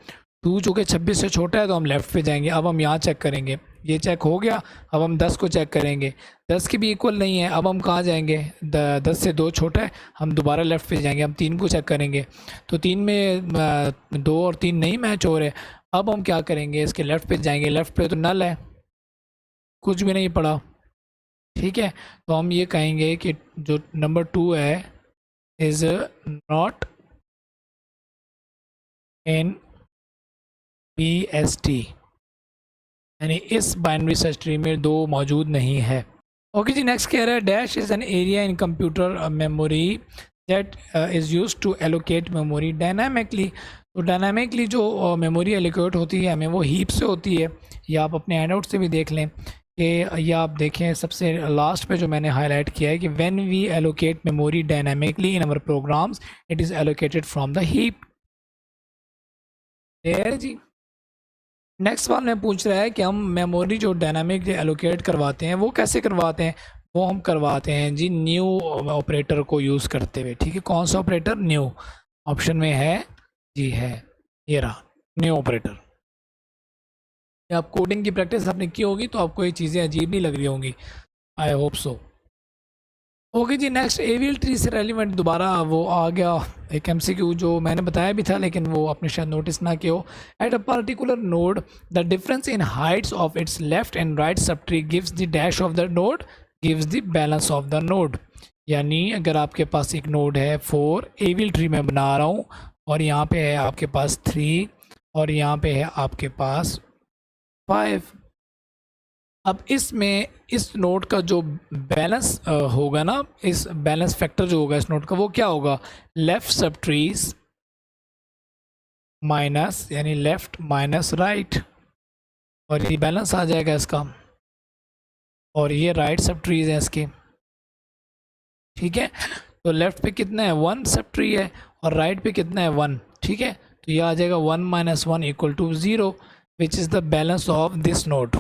2 चूँकि 26 से छोटा है तो हम लेफ़्ट पे जाएंगे। अब हम यहाँ चेक करेंगे, ये चेक हो गया। अब हम 10 को चेक करेंगे, 10 की भी इक्वल नहीं है। अब हम कहाँ जाएंगे, 10 से 2 छोटा है, हम दोबारा लेफ़्ट पे जाएंगे। हम 3 को चेक करेंगे तो 3 में 2 और 3 नहीं मैच हो रहे। अब हम क्या करेंगे, इसके लेफ़्ट पे जाएंगे। लेफ़्ट पे तो नल है, कुछ भी नहीं पड़ा, ठीक है। तो हम ये कहेंगे कि जो नंबर 2 है इज़ नॉट इन BST, यानी इस बाइनरी सर्च ट्री में 2 मौजूद नहीं है। ओके जी, नेक्स्ट कह रहा है dash is an area in computer memory that is used to allocate memory dynamically. तो डायनामिकली जो मेमोरी एलोकेट होती है हमें वो हीप से होती है। या आप अपने हैंडआउट से भी देख लें कि या आप देखें सबसे लास्ट पे जो मैंने हाईलाइट किया है कि when we allocate memory dynamically in our programs it is allocated from the heap. जी, नेक्स्ट सवाल में पूछ रहा है कि हम मेमोरी जो डायनामिक एलोकेट करवाते हैं वो कैसे करवाते हैं। वो हम करवाते हैं जी न्यू ऑपरेटर को यूज़ करते हुए, ठीक है। कौन सा ऑपरेटर, न्यू, ऑप्शन में है जी, है ये रहा न्यू ऑपरेटर। आप कोडिंग की प्रैक्टिस आपने की होगी तो आपको ये चीज़ें अजीब नहीं लग रही होंगी, आई होप सो। ओके जी, नेक्स्ट एवियल ट्री से रेलिवेंट दोबारा वो आ गया एक MCQ जो मैंने बताया भी था लेकिन वो आपने शायद नोटिस ना किया हो। At a particular node the difference in Heights of its left and right sub tree gives the dash of the node gives the balance of the node. यानी अगर आपके पास एक नोड है 4, एवियल ट्री में बना रहा हूँ, और यहाँ पे है आपके पास 3 और यहाँ पे है आपके पास 5। अब इसमें इस नोड का जो बैलेंस होगा ना, इस बैलेंस फैक्टर जो होगा इस नोड का वो क्या होगा, लेफ़्ट सब ट्रीज माइनस, यानी लेफ़्ट माइनस राइट, और ये बैलेंस आ जाएगा इसका। और ये राइट सब ट्रीज हैं इसके, ठीक है। तो लेफ़्ट पे कितना है, 1 सब ट्री है, और राइट पे कितना है, 1, ठीक है। तो ये आ जाएगा 1 - 1 = 0 which is the balance of this node,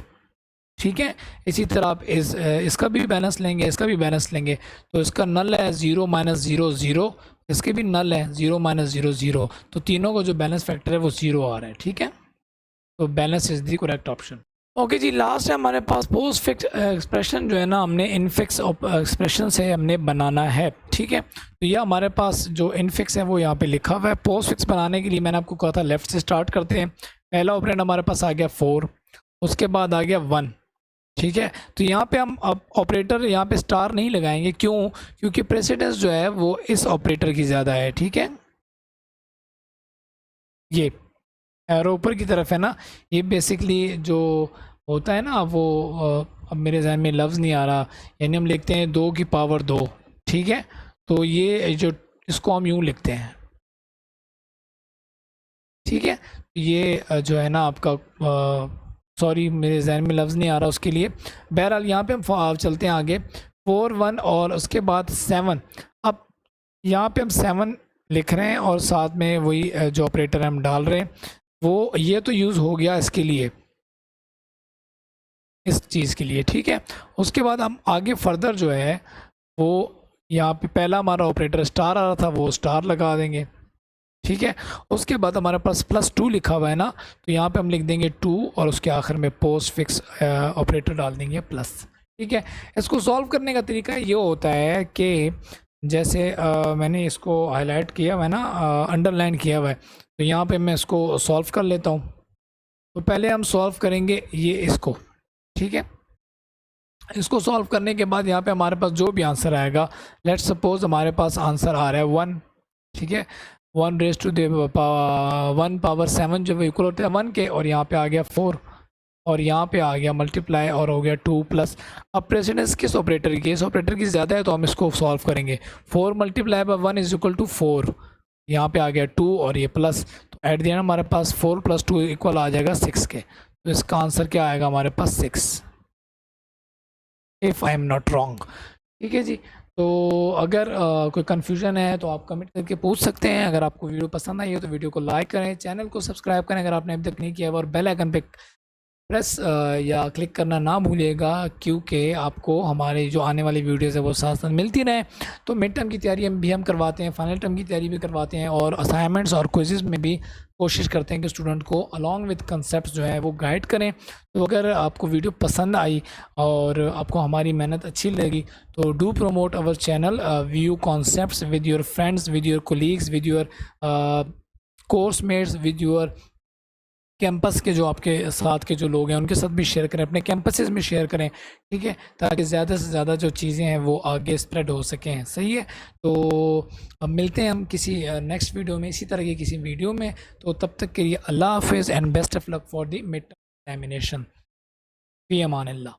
ठीक है। इसी तरह आप इसका भी बैलेंस लेंगे, इसका भी बैलेंस लेंगे, तो इसका नल है 0 - 0 0, इसके भी नल है 0 - 0 0, तो तीनों का जो बैलेंस फैक्टर है वो 0 आ रहा है, ठीक है। तो balance is the correct option. Okay जी, लास्ट है हमारे पास पोस्ट फिक्स एक्सप्रेशन जो है ना, हमने इनफिक्स एक्सप्रेशन से हमने बनाना है, ठीक है। तो ये हमारे पास जो इनफिक्स है वो यहाँ पे लिखा हुआ है। पोस्ट फिक्स बनाने के लिए मैंने आपको कहा था लेफ़्ट से स्टार्ट करते हैं। पहला ऑपरेंड हमारे पास आ गया 4, उसके बाद आ गया 1, ठीक है। तो यहाँ पे हम अब ऑपरेटर यहाँ पे स्टार नहीं लगाएंगे, क्यों, क्योंकि प्रेसिडेंस जो है वो इस ऑपरेटर की ज़्यादा है, ठीक है। ये एरो ऊपर की तरफ है ना, ये बेसिकली जो होता है ना वो अब मेरे जहन में लफ्ज़ नहीं आ रहा, यानी हम लिखते हैं 2 की पावर 2, ठीक है। तो ये जो इसको हम यूँ लिखते हैं, ठीक है। ये जो है ना आपका सॉरी मेरे जहन में लफ्ज़ नहीं आ रहा उसके लिए। बहरहाल यहाँ पे हम चलते हैं आगे, 4 1 और उसके बाद 7। अब यहाँ पे हम 7 लिख रहे हैं और साथ में वही जो ऑपरेटर हम डाल रहे हैं वो ये तो यूज़ हो गया इसके लिए, इस चीज़ के लिए, ठीक है। उसके बाद हम आगे फर्दर जो है वो यहाँ पे पहला हमारा ऑपरेटर स्टार आ रहा था वो स्टार लगा देंगे, ठीक है। उसके बाद हमारे पास +2 लिखा हुआ है ना, तो यहाँ पे हम लिख देंगे 2 और उसके आखिर में पोस्ट फिक्स ऑपरेटर डाल देंगे प्लस, ठीक है। इसको सॉल्व करने का तरीका ये होता है कि जैसे मैंने इसको हाईलाइट किया हुआ है ना, अंडरलाइन किया हुआ है, तो यहाँ पे मैं इसको सॉल्व कर लेता हूँ। तो पहले हम सॉल्व करेंगे ये इसको, ठीक है। इसको सॉल्व करने के बाद यहाँ पे हमारे पास जो भी आंसर आएगा, लेट्स सपोज हमारे पास आंसर आ रहा है 1, ठीक है। 1 raised to the 1 power 7 जो इक्वल होता है 1 के, और यहाँ पे आ गया 4, और यहाँ पे आ गया मल्टीप्लाई और हो गया 2 प्लस। अब प्रेसिडेंस किस ऑपरेटर की, इस ऑपरेटर की ज़्यादा है तो हम इसको सॉल्व करेंगे। 4 multiply by 1 is equal to 4, यहाँ पे आ गया 2 और ये प्लस, तो ऐड दिया ना हमारे पास 4 + 2 इक्वल आ जाएगा 6 के। तो इसका आंसर क्या आएगा हमारे पास 6, if I am not wrong. ठीक है जी। तो अगर कोई कन्फ्यूजन है तो आप कमेंट करके पूछ सकते हैं। अगर आपको वीडियो पसंद आई हो तो वीडियो को लाइक करें, चैनल को सब्सक्राइब करें अगर आपने अभी तक नहीं किया है, और बेल आइकन पे प्रेस या क्लिक करना ना भूलिएगा, क्योंकि आपको हमारे जो आने वाली वीडियोज़ है वो साथ साथ मिलती रहें। तो मिड टर्म की तैयारी भी हम करवाते हैं, फाइनल टर्म की तैयारी भी करवाते हैं, और असाइनमेंट्स और क्विज़ेस में भी कोशिश करते हैं कि स्टूडेंट को अलॉन्ग विद कंसेप्ट जो है वो गाइड करें। तो अगर आपको वीडियो पसंद आई और आपको हमारी मेहनत अच्छी लगी तो do promote our channel, view concepts with your friends, with your colleagues, with your coursemates, with your campus के जो आपके साथ के जो लोग हैं उनके साथ भी शेयर करें, अपने कैंपसेस में शेयर करें। ठीक है, ताकि ज़्यादा से ज़्यादा जो चीज़ें हैं वो आगे स्प्रेड हो सकें। सही है। तो अब मिलते हैं हम किसी नेक्स्ट वीडियो में, इसी तरह की किसी वीडियो में। तो तब तक के लिए अल्लाह हाफिज़ and best of luck for the mid term examination. Fee Aman Allah.